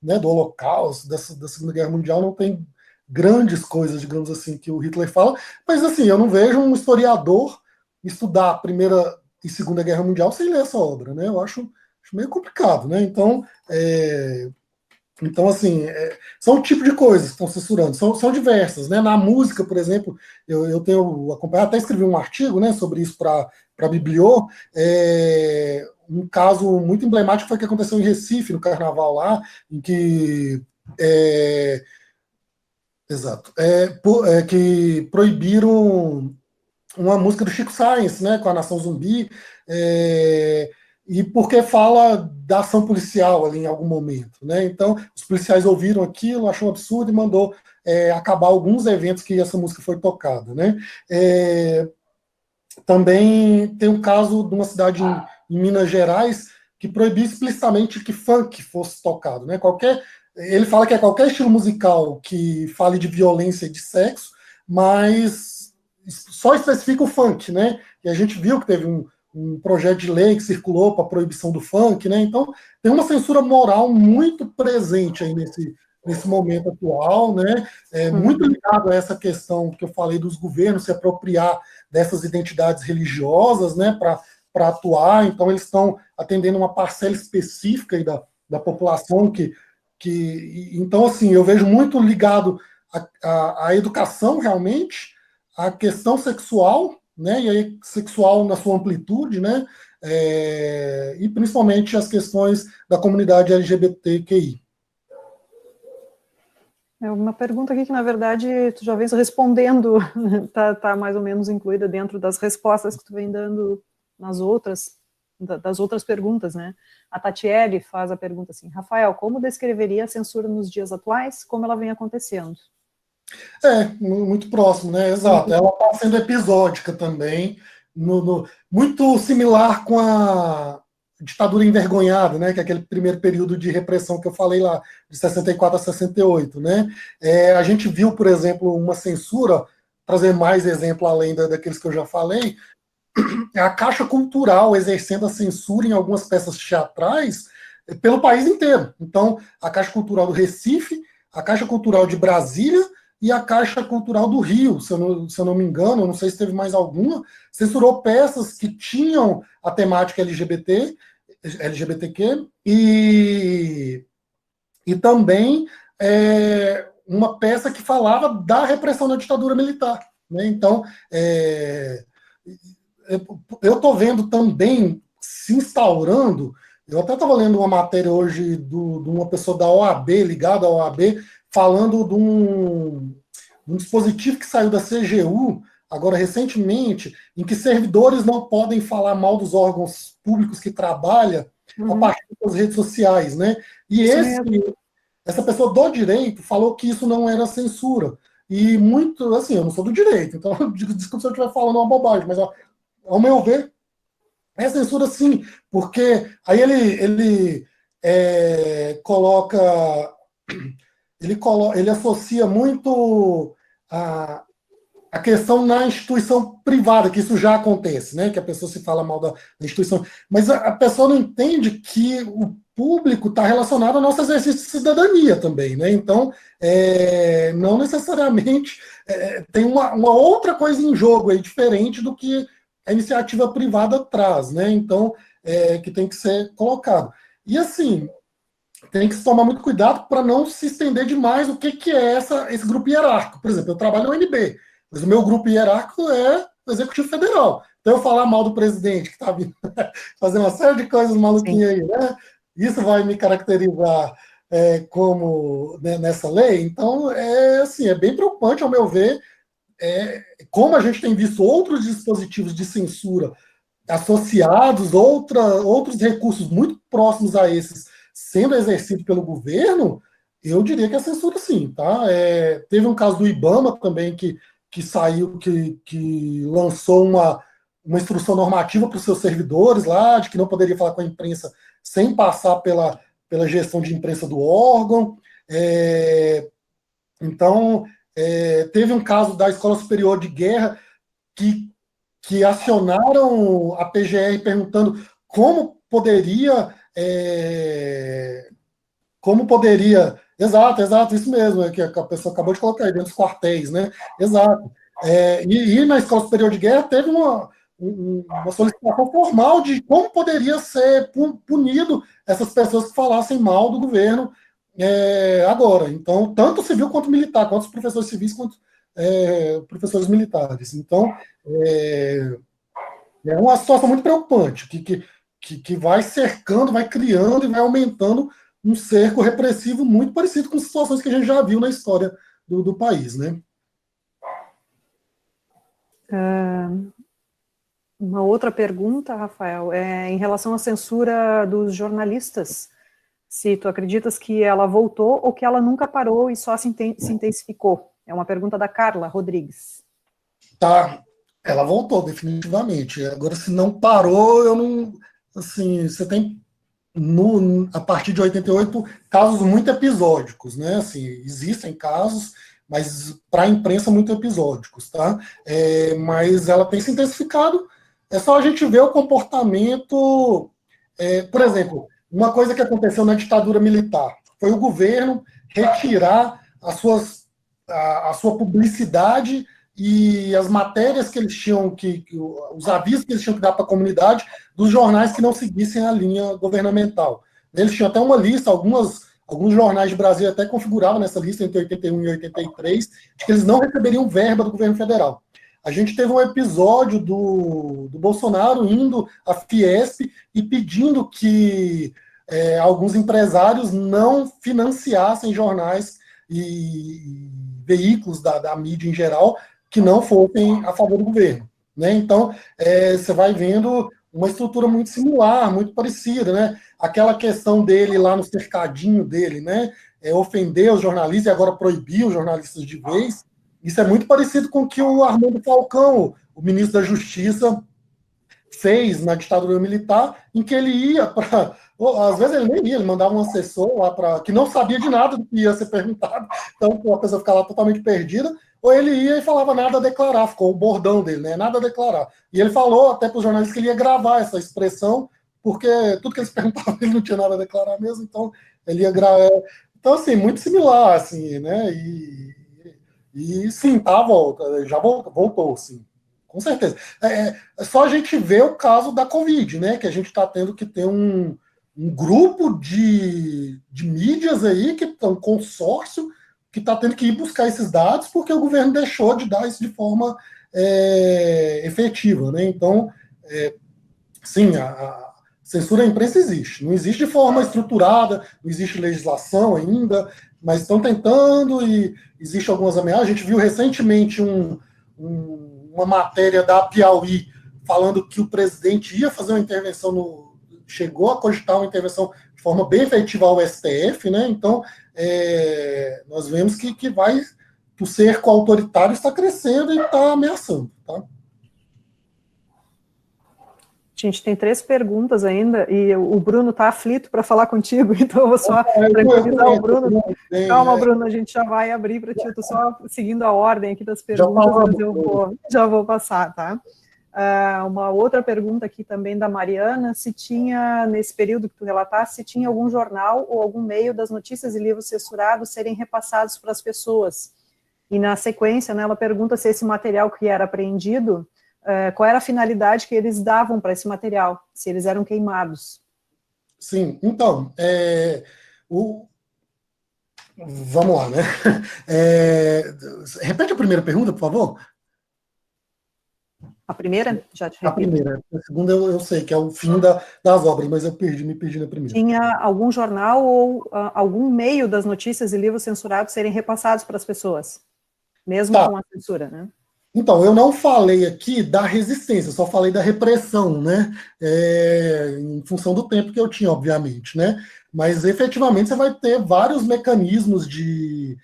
né, do Holocausto, da Segunda Guerra Mundial, não tem grandes coisas, digamos assim, que o Hitler fala, mas assim, eu não vejo um historiador estudar a Primeira e Segunda Guerra Mundial sem ler essa obra, né? Eu acho meio complicado, né? Então, assim, são o tipo de coisas que estão censurando, são diversas, né? Na música, por exemplo, eu tenho acompanhado, até escrevi um artigo, né, sobre isso para a Bibliô. Um caso muito emblemático foi o que aconteceu em Recife, no Carnaval lá, em que que proibiram uma música do Chico Science, né, com a Nação Zumbi, e porque fala da ação policial ali em algum momento, né? Então, os policiais ouviram aquilo, achou um absurdo e mandou acabar alguns eventos que essa música foi tocada, né? Também tem um caso de uma cidade em Minas Gerais que proibiu explicitamente que funk fosse tocado, né? Ele fala que é qualquer estilo musical que fale de violência e de sexo, mas só especifica o funk, né? E a gente viu que teve um projeto de lei que circulou para a proibição do funk, né? Então, tem uma censura moral muito presente aí nesse momento atual, né? Muito ligado a essa questão que eu falei dos governos se apropriar dessas identidades religiosas, né? Para atuar. Então, eles estão atendendo uma parcela específica aí da população então, assim, eu vejo muito ligado à educação, realmente, à questão sexual, né, e aí sexual na sua amplitude, né, e principalmente as questões da comunidade LGBTQI. É uma pergunta aqui que, na verdade, tu já vem respondendo, tá mais ou menos incluída dentro das respostas que tu vem dando das outras perguntas, né? A Tatiele faz a pergunta assim: Rafael, como descreveria a censura nos dias atuais, como ela vem acontecendo? Muito próximo, né? Exato. Ela está sendo episódica também, muito similar com a ditadura envergonhada, né? Que é aquele primeiro período de repressão que eu falei lá, de 64 a 68, né? A gente viu, por exemplo, uma censura, trazer mais exemplo além daqueles que eu já falei, a Caixa Cultural exercendo a censura em algumas peças teatrais pelo país inteiro. Então, a Caixa Cultural do Recife, a Caixa Cultural de Brasília e a Caixa Cultural do Rio, se eu não me engano, não sei se teve mais alguma, censurou peças que tinham a temática LGBTQ e também uma peça que falava da repressão da ditadura militar. Né? Então, eu estou vendo também se instaurando. Eu até estava lendo uma matéria hoje de uma pessoa da OAB, ligada à OAB, falando de um dispositivo que saiu da CGU, agora recentemente, em que servidores não podem falar mal dos órgãos públicos que trabalham a partir das redes sociais. Né? E essa pessoa do direito falou que isso não era censura. E muito, assim, eu não sou do direito, então desculpa se eu estiver falando uma bobagem, mas ao meu ver, é censura sim, porque aí ele coloca, ele associa muito a questão na instituição privada, que isso já acontece, né? Que a pessoa se fala mal da instituição, mas a pessoa não entende que o público está relacionado ao nosso exercício de cidadania também, né? Então, não necessariamente tem uma outra coisa em jogo aí, diferente do que a iniciativa privada traz, né? Então, que tem que ser colocado. E assim, tem que se tomar muito cuidado para não se estender demais o que é esse grupo hierárquico. Por exemplo, eu trabalho no UNB, mas o meu grupo hierárquico é o Executivo Federal. Então, eu falar mal do presidente, que está vindo fazer uma série de coisas maluquinhas aí, né? Isso vai me caracterizar como nessa lei. Então, assim, é bem preocupante, ao meu ver, como a gente tem visto outros dispositivos de censura associados, outros recursos muito próximos a esses sendo exercido pelo governo, eu diria que é censura sim. Tá? Teve um caso do IBAMA também que saiu, que lançou uma instrução normativa para os seus servidores lá, de que não poderia falar com a imprensa sem passar pela gestão de imprensa do órgão. Então, teve um caso da Escola Superior de Guerra que acionaram a PGR perguntando como poderia como poderia... Exato, isso mesmo, que a pessoa acabou de colocar aí, dentro dos quartéis, né? Exato. E na Escola Superior de Guerra teve uma solicitação formal de como poderia ser punido essas pessoas que falassem mal do governo agora. Então, tanto civil quanto militar, quanto os professores civis quanto professores militares. Então, é uma situação muito preocupante, que vai cercando, vai criando e vai aumentando um cerco repressivo muito parecido com situações que a gente já viu na história do país, né? Uma outra pergunta, Rafael, em relação à censura dos jornalistas. Se tu acreditas que ela voltou ou que ela nunca parou e só se intensificou? É uma pergunta da Carla Rodrigues. Tá, ela voltou definitivamente. Agora, se não parou, eu não... Assim, você tem, a partir de 88, casos muito episódicos, né? Assim, existem casos, mas para a imprensa muito episódicos, tá? Mas ela tem se intensificado. É só a gente ver o comportamento... por exemplo, uma coisa que aconteceu na ditadura militar foi o governo retirar a sua publicidade e as matérias que eles tinham os avisos que eles tinham que dar para a comunidade dos jornais que não seguissem a linha governamental. Eles tinham até uma lista, alguns jornais de Brasília até configuravam nessa lista entre 81 e 83, de que eles não receberiam verba do governo federal. A gente teve um episódio do Bolsonaro indo à Fiesp e pedindo que alguns empresários não financiassem jornais e veículos da mídia em geral que não fossem a favor do governo. Né? Então, você vai vendo uma estrutura muito similar, muito parecida. Né? Aquela questão dele lá no cercadinho dele, né? Ofender os jornalistas e agora proibir os jornalistas de vez. Isso é muito parecido com o que o Armando Falcão, o ministro da Justiça, fez na ditadura militar, em que ele ia para... Às vezes ele nem ia, ele mandava um assessor lá que não sabia de nada do que ia ser perguntado, então a pessoa ficava lá totalmente perdida, ou ele ia e falava nada a declarar, ficou o bordão dele, né? Nada a declarar. E ele falou até para os jornalistas que ele ia gravar essa expressão, porque tudo que eles perguntavam ele não tinha nada a declarar mesmo, então ele ia gravar. Então, assim, muito similar, assim, né? E sim, tá à volta, já voltou, sim, com certeza. É só a gente ver o caso da Covid, né? Que a gente está tendo que ter um grupo de mídias aí, um consórcio, que está tendo que ir buscar esses dados, porque o governo deixou de dar isso de forma efetiva, né? Então, sim, a censura à imprensa existe. Não existe de forma estruturada, não existe legislação ainda, mas estão tentando e existe algumas ameaças. A gente viu recentemente uma matéria da Piauí falando que o presidente ia fazer uma intervenção chegou a cogitar uma intervenção de forma bem efetiva ao STF, né? Então, nós vemos que o cerco autoritário está crescendo e está ameaçando, tá? A gente tem 3 perguntas ainda, e o Bruno está aflito para falar contigo, então eu vou só tranquilizar o Bruno. Calma, Bruno, a gente já vai abrir para ti, eu estou só seguindo a ordem aqui das perguntas, mas eu já vou passar, tá? Uma outra pergunta aqui também da Mariana, se tinha, nesse período que tu relataste, se tinha algum jornal ou algum meio das notícias e livros censurados serem repassados para as pessoas. E na sequência, né, ela pergunta se esse material que era apreendido, qual era a finalidade que eles davam para esse material, se eles eram queimados. Sim, então, vamos lá, né? Repete a primeira pergunta, por favor. A primeira? Já te repito. A primeira. A segunda eu sei, que é o fim das obras, mas eu me perdi na primeira. Tinha algum jornal ou algum meio das notícias e livros censurados serem repassados para as pessoas, mesmo com a censura, né? Então, eu não falei aqui da resistência, só falei da repressão, né? Em função do tempo que eu tinha, obviamente, né? Mas, efetivamente, você vai ter vários mecanismos de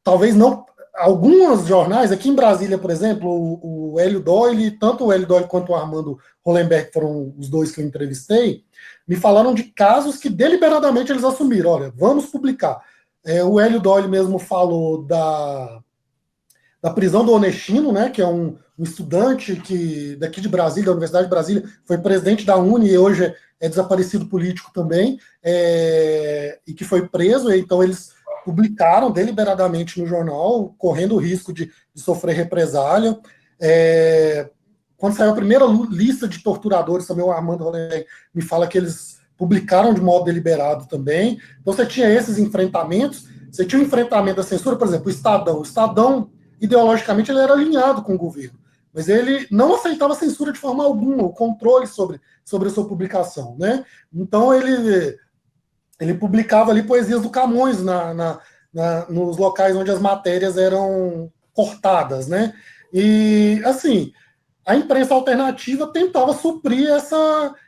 talvez não... Alguns jornais, aqui em Brasília, por exemplo, o Hélio Doyle, tanto o Hélio Doyle quanto o Armando Hollenberg, foram os dois que eu entrevistei, me falaram de casos que deliberadamente eles assumiram, olha, vamos publicar. O Hélio Doyle mesmo falou da prisão do Onestino, né, que é um estudante daqui de Brasília, da Universidade de Brasília, foi presidente da UNE e hoje é desaparecido político também, e que foi preso, então eles publicaram deliberadamente no jornal, correndo o risco de sofrer represália. Quando saiu a primeira lista de torturadores, também o Armando Hollenberg me fala que eles publicaram de modo deliberado também. Então você tinha esses enfrentamentos, você tinha o enfrentamento da censura, por exemplo, o Estadão, ideologicamente, ele era alinhado com o governo, mas ele não aceitava censura de forma alguma, o controle sobre a sua publicação, né? Então ele publicava ali poesias do Camões nos locais onde as matérias eram cortadas, né? E, assim, a imprensa alternativa tentava suprir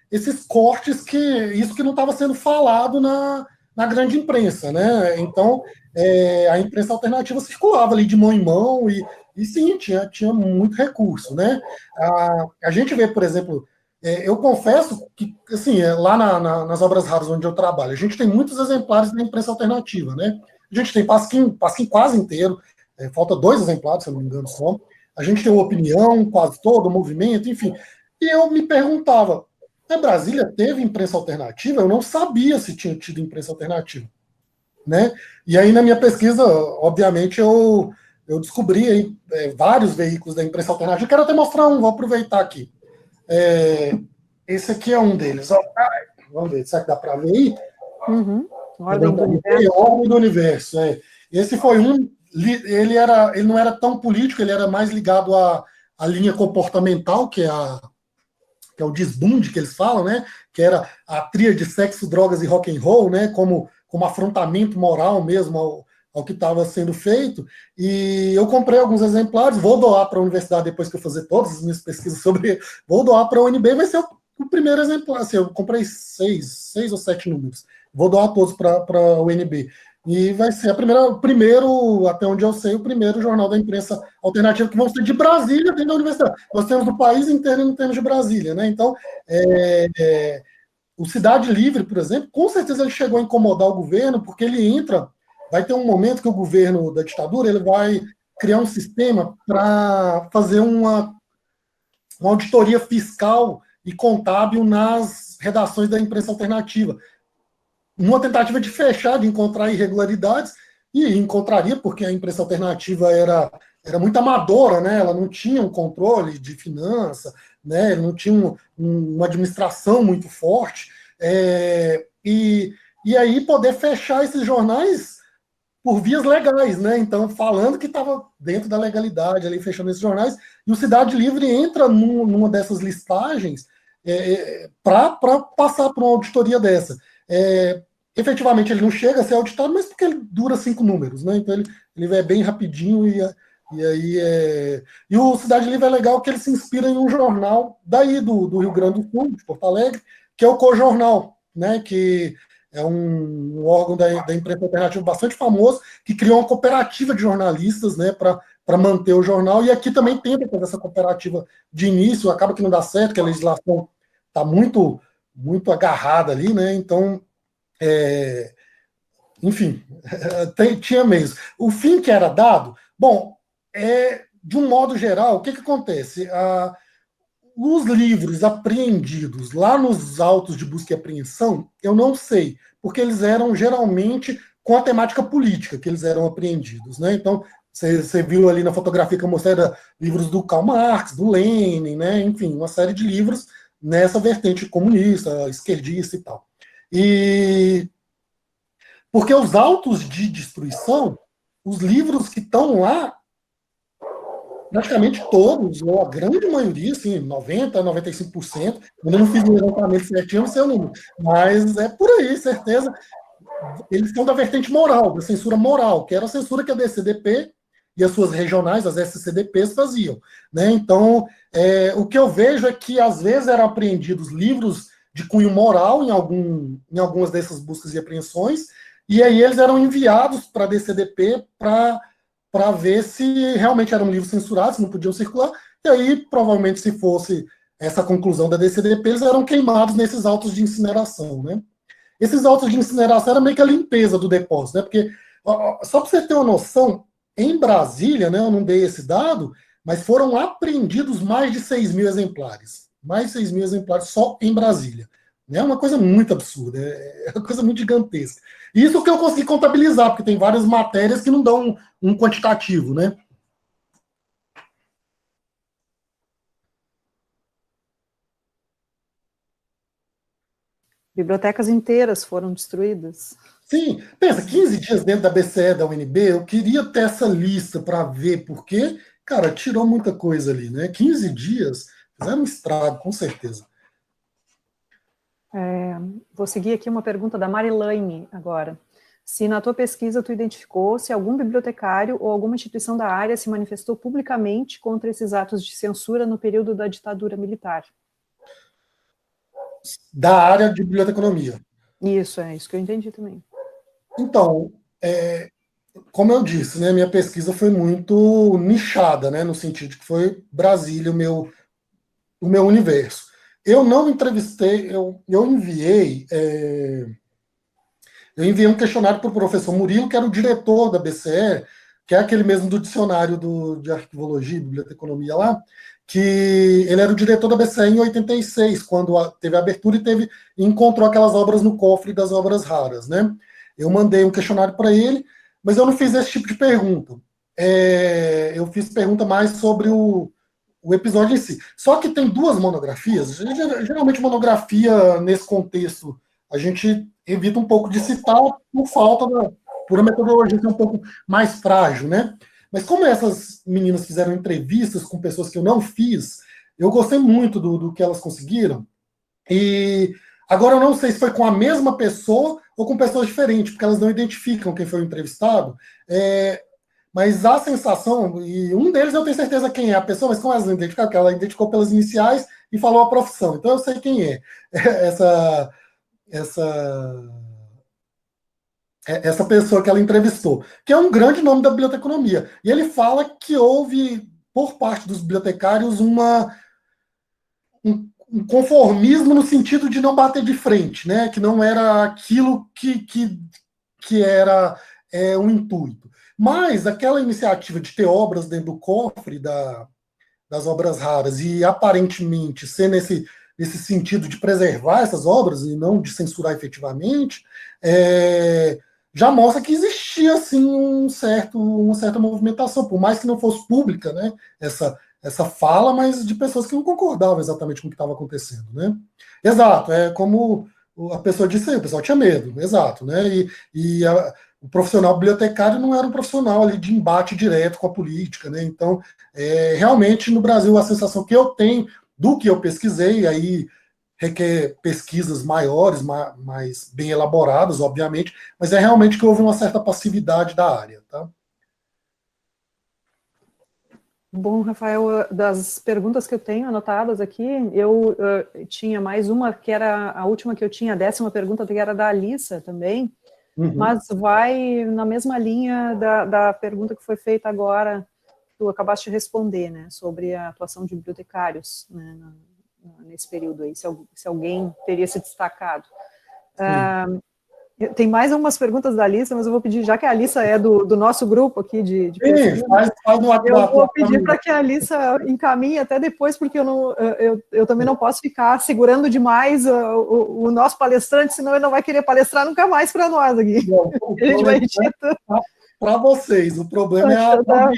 esses cortes, isso que não estava sendo falado na grande imprensa, né? Então, a imprensa alternativa circulava ali de mão em mão e sim, tinha muito recurso, né? A gente vê, por exemplo, eu confesso que, assim, lá nas Obras Raras onde eu trabalho, a gente tem muitos exemplares da imprensa alternativa, né? A gente tem Pasquim quase inteiro, falta 2 exemplares, se eu não me engano, só. A gente tem Opinião, quase todo, o Movimento, enfim. E eu me perguntava, Brasília teve imprensa alternativa? Eu não sabia se tinha tido imprensa alternativa, né? E aí, na minha pesquisa, obviamente, eu descobri aí, vários veículos da imprensa alternativa. Quero até mostrar um, vou aproveitar aqui. Esse aqui é um deles. Vamos ver, será que dá para ver aí? Uhum. Ordem do Universo. Ordem do Universo, Esse foi um. Ele não era tão político, ele era mais ligado à linha comportamental, que é o desbunde que eles falam, né? Que era a tríade de sexo, drogas e rock and roll, né? Como afrontamento moral mesmo ao que estava sendo feito. E eu comprei alguns exemplares, vou doar para a universidade depois que eu fazer todas as minhas pesquisas sobre. Vou doar para a UNB, vai ser o primeiro exemplar. Assim, eu comprei 6 ou 7 números. Vou doar todos para a UNB. E vai ser o primeiro, até onde eu sei, o primeiro jornal da imprensa alternativa que vão ser de Brasília dentro da universidade. Nós temos do país inteiro e não temos de Brasília, né? Então, o Cidade Livre, por exemplo, com certeza ele chegou a incomodar o governo, porque vai ter um momento que o governo da ditadura ele vai criar um sistema para fazer uma auditoria fiscal e contábil nas redações da imprensa alternativa. Uma tentativa de fechar, de encontrar irregularidades, e encontraria, porque a imprensa alternativa era muito amadora, né? Ela não tinha um controle de finança, né? Não tinha uma administração muito forte, e aí poder fechar esses jornais por vias legais, né? Então, falando que estava dentro da legalidade, ali fechando esses jornais, e o Cidade Livre entra numa dessas listagens para passar por uma auditoria dessa. Efetivamente ele não chega a ser auditado, mas porque ele dura 5 números, né? Então ele é bem rapidinho e aí E o Cidade Livre é legal que ele se inspira em um jornal daí do Rio Grande do Sul, de Porto Alegre, que é o Cojornal, né? Que é um órgão da imprensa alternativa bastante famoso, que criou uma cooperativa de jornalistas, né? Para manter o jornal, e aqui também tenta fazer essa cooperativa de início, acaba que não dá certo, que a legislação está muito, muito agarrada ali, né? Então, enfim, tinha mesmo. O fim que era dado, bom, de um modo geral, o que acontece? Os livros apreendidos lá nos autos de busca e apreensão, eu não sei, porque eles eram geralmente com a temática política que eles eram apreendidos, né? Então, você viu ali na fotografia que eu mostrei livros do Karl Marx, do Lenin, né? Enfim, uma série de livros nessa vertente comunista, esquerdista e tal. Porque os autos de destruição, os livros que estão lá, praticamente todos, ou a grande maioria, assim, 90%, 95%, eu não fiz o levantamento certinho, não sei o número, mas é por aí, certeza, eles são da vertente moral, da censura moral, que era a censura que a DCDP e as suas regionais, as SCDPs, faziam, né? Então, o que eu vejo é que, às vezes, eram apreendidos livros de cunho moral em algumas dessas buscas e apreensões, e aí eles eram enviados para a DCDP para ver se realmente eram livros censurados, não podiam circular, e aí, provavelmente, se fosse essa conclusão da DCDP, eles eram queimados nesses autos de incineração, né? Esses autos de incineração era meio que a limpeza do depósito, né? Porque, só para você ter uma noção, em Brasília, né, eu não dei esse dado, mas foram apreendidos mais de 6 mil exemplares. Mais de 6 mil exemplares só em Brasília. É uma coisa muito absurda, é uma coisa muito gigantesca. Isso que eu consegui contabilizar, porque tem várias matérias que não dão um quantitativo, né? Bibliotecas inteiras foram destruídas. Sim, pensa, 15 dias dentro da BCE, da UNB, eu queria ter essa lista para ver, porque, cara, tirou muita coisa ali, né? 15 dias fizeram um estrago, com certeza. Vou seguir aqui uma pergunta da Marilane agora. Se na tua pesquisa tu identificou se algum bibliotecário ou alguma instituição da área se manifestou publicamente contra esses atos de censura no período da ditadura militar. Da área de biblioteconomia. Isso, é isso que eu entendi também. Então, como eu disse, né, minha pesquisa foi muito nichada, né, no sentido de que foi Brasília o meu universo. Eu não entrevistei, eu enviei um questionário para o professor Murilo, que era o diretor da BCE, que é aquele mesmo do dicionário de arquivologia e biblioteconomia lá, que ele era o diretor da BCE em 86, quando teve a abertura e encontrou aquelas obras no cofre das obras raras, né? Eu mandei um questionário para ele, mas eu não fiz esse tipo de pergunta. Eu fiz pergunta mais sobre o episódio em si. Só que tem duas monografias. Geralmente, monografia, nesse contexto, a gente evita um pouco de citar por a metodologia ser um pouco mais frágil, né? Mas como essas meninas fizeram entrevistas com pessoas que eu não fiz, eu gostei muito do que elas conseguiram. E agora eu não sei se foi com a mesma pessoa ou com pessoas diferentes, porque elas não identificam quem foi o entrevistado. Mas a sensação, e um deles eu tenho certeza quem é a pessoa, mas como elas não identificaram, porque ela identificou pelas iniciais e falou a profissão. Então eu sei quem é essa pessoa que ela entrevistou, que é um grande nome da biblioteconomia. E ele fala que houve, por parte dos bibliotecários, um conformismo no sentido de não bater de frente, né? Que não era aquilo que era um intuito. Mas aquela iniciativa de ter obras dentro do cofre das obras raras e aparentemente ser nesse sentido de preservar essas obras e não de censurar efetivamente, já mostra que existia assim uma certa movimentação, por mais que não fosse pública, né, essa fala, mas de pessoas que não concordavam exatamente com o que estava acontecendo, né? Exato, é como a pessoa disse, o pessoal tinha medo, exato, né? O profissional bibliotecário não era um profissional ali de embate direto com a política, né? Então, realmente no Brasil a sensação que eu tenho do que eu pesquisei, aí requer pesquisas maiores, mais bem elaboradas, obviamente, mas é realmente que houve uma certa passividade da área, tá? Bom, Rafael, das perguntas que eu tenho anotadas aqui, eu tinha mais uma, que era a última que eu tinha, a 10ª pergunta, que era da Alissa também, mas vai na mesma linha da pergunta que foi feita agora, que tu acabaste de responder, né, sobre a atuação de bibliotecários, né, nesse período aí, se alguém teria se destacado. Tem mais algumas perguntas da Alissa, mas eu vou pedir, já que a Alissa é do nosso grupo aqui de pesquisa, faz no WhatsApp, eu vou pedir para que a Alissa encaminhe até depois, porque eu também não posso ficar segurando demais o nosso palestrante, senão ele não vai querer palestrar nunca mais para nós aqui. A gente vai para vocês, o problema a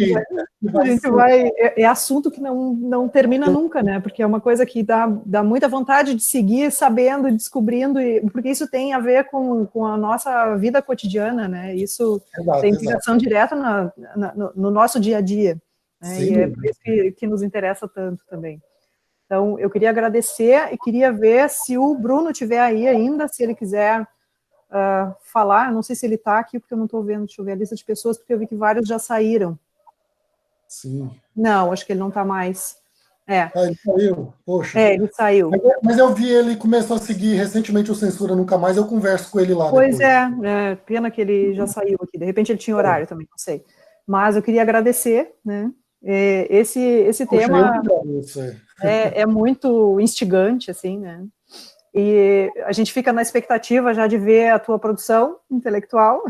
gente vai, é assunto que não termina nunca, né? Porque é uma coisa que dá muita vontade de seguir sabendo, descobrindo, porque isso tem a ver com a nossa vida cotidiana, né? Isso tem implicação direta no nosso dia a dia, né? E é por isso que nos interessa tanto também. Então, eu queria agradecer e queria ver se o Bruno estiver aí ainda, se ele quiser falar. Não sei se ele está aqui, porque eu não estou vendo, deixa eu ver a lista de pessoas, porque eu vi que vários já saíram. Sim. Não, acho que ele não está mais. Ele saiu? Poxa. Ele saiu. Mas eu vi, ele começou a seguir recentemente o Censura Nunca Mais, eu converso com ele lá pois depois. Pena que ele já saiu aqui, de repente ele tinha horário também, não sei. Mas eu queria agradecer, né? Esse tema é muito instigante, assim, né? E a gente fica na expectativa já de ver a tua produção intelectual.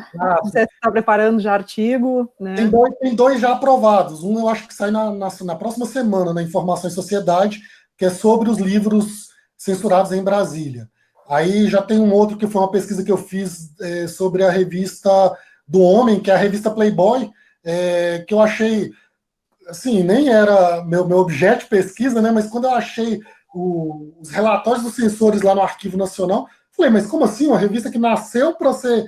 Você está preparando já artigo, né? Tem dois já aprovados. Um eu acho que sai na próxima semana, na Informação e Sociedade, que é sobre os livros censurados em Brasília. Aí já tem um outro que foi uma pesquisa que eu fiz sobre a revista do Homem, que é a revista Playboy, que eu achei, assim, nem era meu objeto de pesquisa, né? Mas quando eu achei os relatórios dos censores lá no Arquivo Nacional, falei, mas como assim? Uma revista que nasceu para ser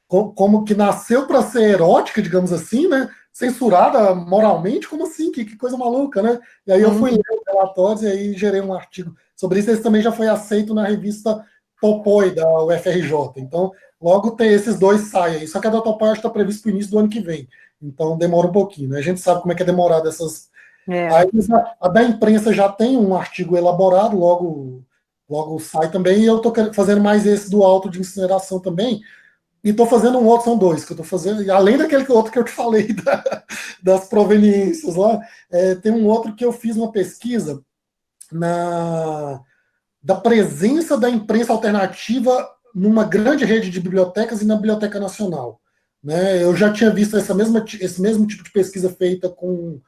como que nasceu para ser erótica, digamos assim, né? Censurada moralmente, como assim? Que coisa maluca, né? E aí eu fui ler os relatórios e aí gerei um artigo sobre isso. Esse também já foi aceito na revista Topoi, da UFRJ. Então, logo tem esses dois saem aí. Só que a da Topoi está previsto para o início do ano que vem. Então, demora um pouquinho, né? A gente sabe como é que é demorado essas... Aí, a da imprensa já tem um artigo elaborado, logo sai também, e eu estou fazendo mais esse do auto de incineração também, e estou fazendo um outro, são dois que eu estou fazendo, além daquele outro que eu te falei das proveniências lá, tem um outro que eu fiz uma pesquisa da presença da imprensa alternativa numa grande rede de bibliotecas e na Biblioteca Nacional. Né? Eu já tinha visto esse mesmo tipo de pesquisa feita com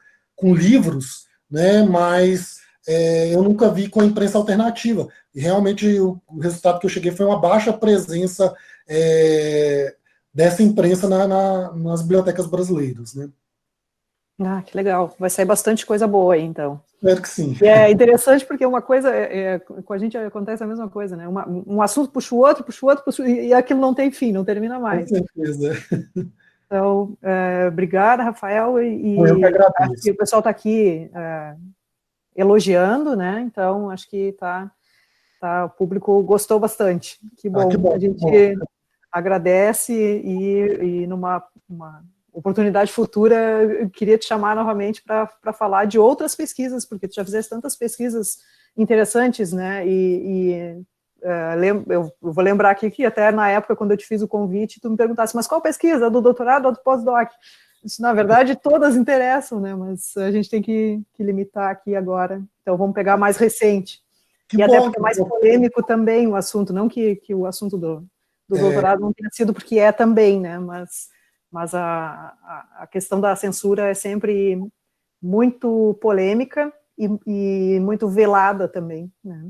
livros, né? Mas eu nunca vi com a imprensa alternativa. E realmente o resultado que eu cheguei foi uma baixa presença dessa imprensa nas bibliotecas brasileiras. Né? Ah, que legal. Vai sair bastante coisa boa aí, então. Espero que sim. E é interessante porque uma coisa, com a gente acontece a mesma coisa, né? Um assunto puxa o outro, e aquilo não tem fim, não termina mais. Com certeza. Então, obrigada, Rafael, Eu que agradeço. Acho que o pessoal está aqui elogiando, né? Então, acho que o público gostou bastante. Que bom, que bom, a gente agradece e numa oportunidade futura, eu queria te chamar novamente para falar de outras pesquisas, porque tu já fizeste tantas pesquisas interessantes, né? Eu vou lembrar aqui que até na época, quando eu te fiz o convite, tu me perguntasse, mas qual pesquisa? Do doutorado ou do pós-doc? Isso, na verdade, todas interessam, né? Mas a gente tem que limitar aqui agora. Então, vamos pegar mais recente. Até porque é mais polêmico também o assunto, não que o assunto do doutorado não tenha sido, porque também, né? Mas a questão da censura é sempre muito polêmica e muito velada também, né?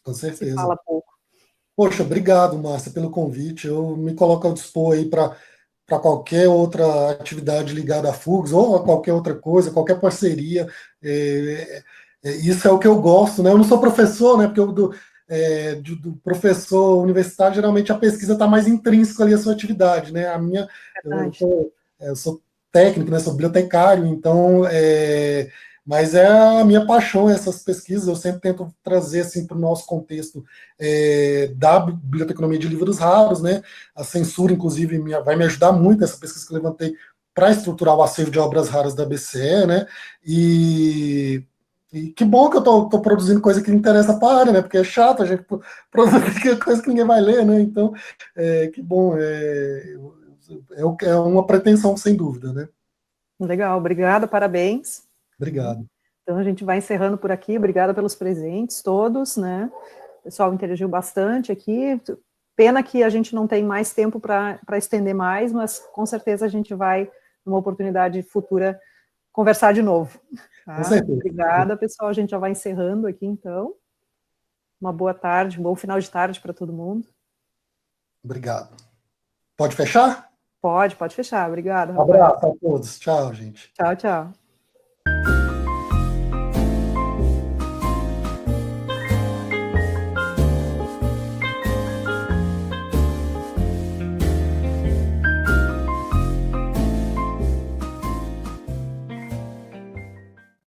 Com certeza. Se fala pouco. Poxa, obrigado, Márcia, pelo convite. Eu me coloco ao dispor aí para qualquer outra atividade ligada a FUGS ou a qualquer outra coisa, qualquer parceria. Isso é o que eu gosto, né? Eu não sou professor, né? Porque do professor universitário, geralmente a pesquisa está mais intrínseca ali à sua atividade, né? A minha, eu sou técnico, né? Sou bibliotecário, então mas é a minha paixão essas pesquisas. Eu sempre tento trazer assim para o nosso contexto da biblioteconomia de livros raros, né? A censura, inclusive, vai me ajudar muito essa pesquisa que eu levantei para estruturar o acervo de obras raras da BCE, né? E que bom que eu estou produzindo coisa que interessa para a área, né? Porque é chato a gente produzir coisa que ninguém vai ler, né? Então, que bom. É uma pretensão, sem dúvida, né? Legal, obrigada, parabéns. Obrigado. Então, a gente vai encerrando por aqui. Obrigada pelos presentes todos, né? O pessoal interagiu bastante aqui. Pena que a gente não tem mais tempo para estender mais, mas com certeza a gente vai, numa oportunidade futura, conversar de novo. Tá? Com certeza. Obrigada, pessoal. A gente já vai encerrando aqui, então. Uma boa tarde, um bom final de tarde para todo mundo. Obrigado. Pode fechar? Pode fechar. Obrigada, Rafael. Abraço a todos. Tchau, gente. Tchau, tchau.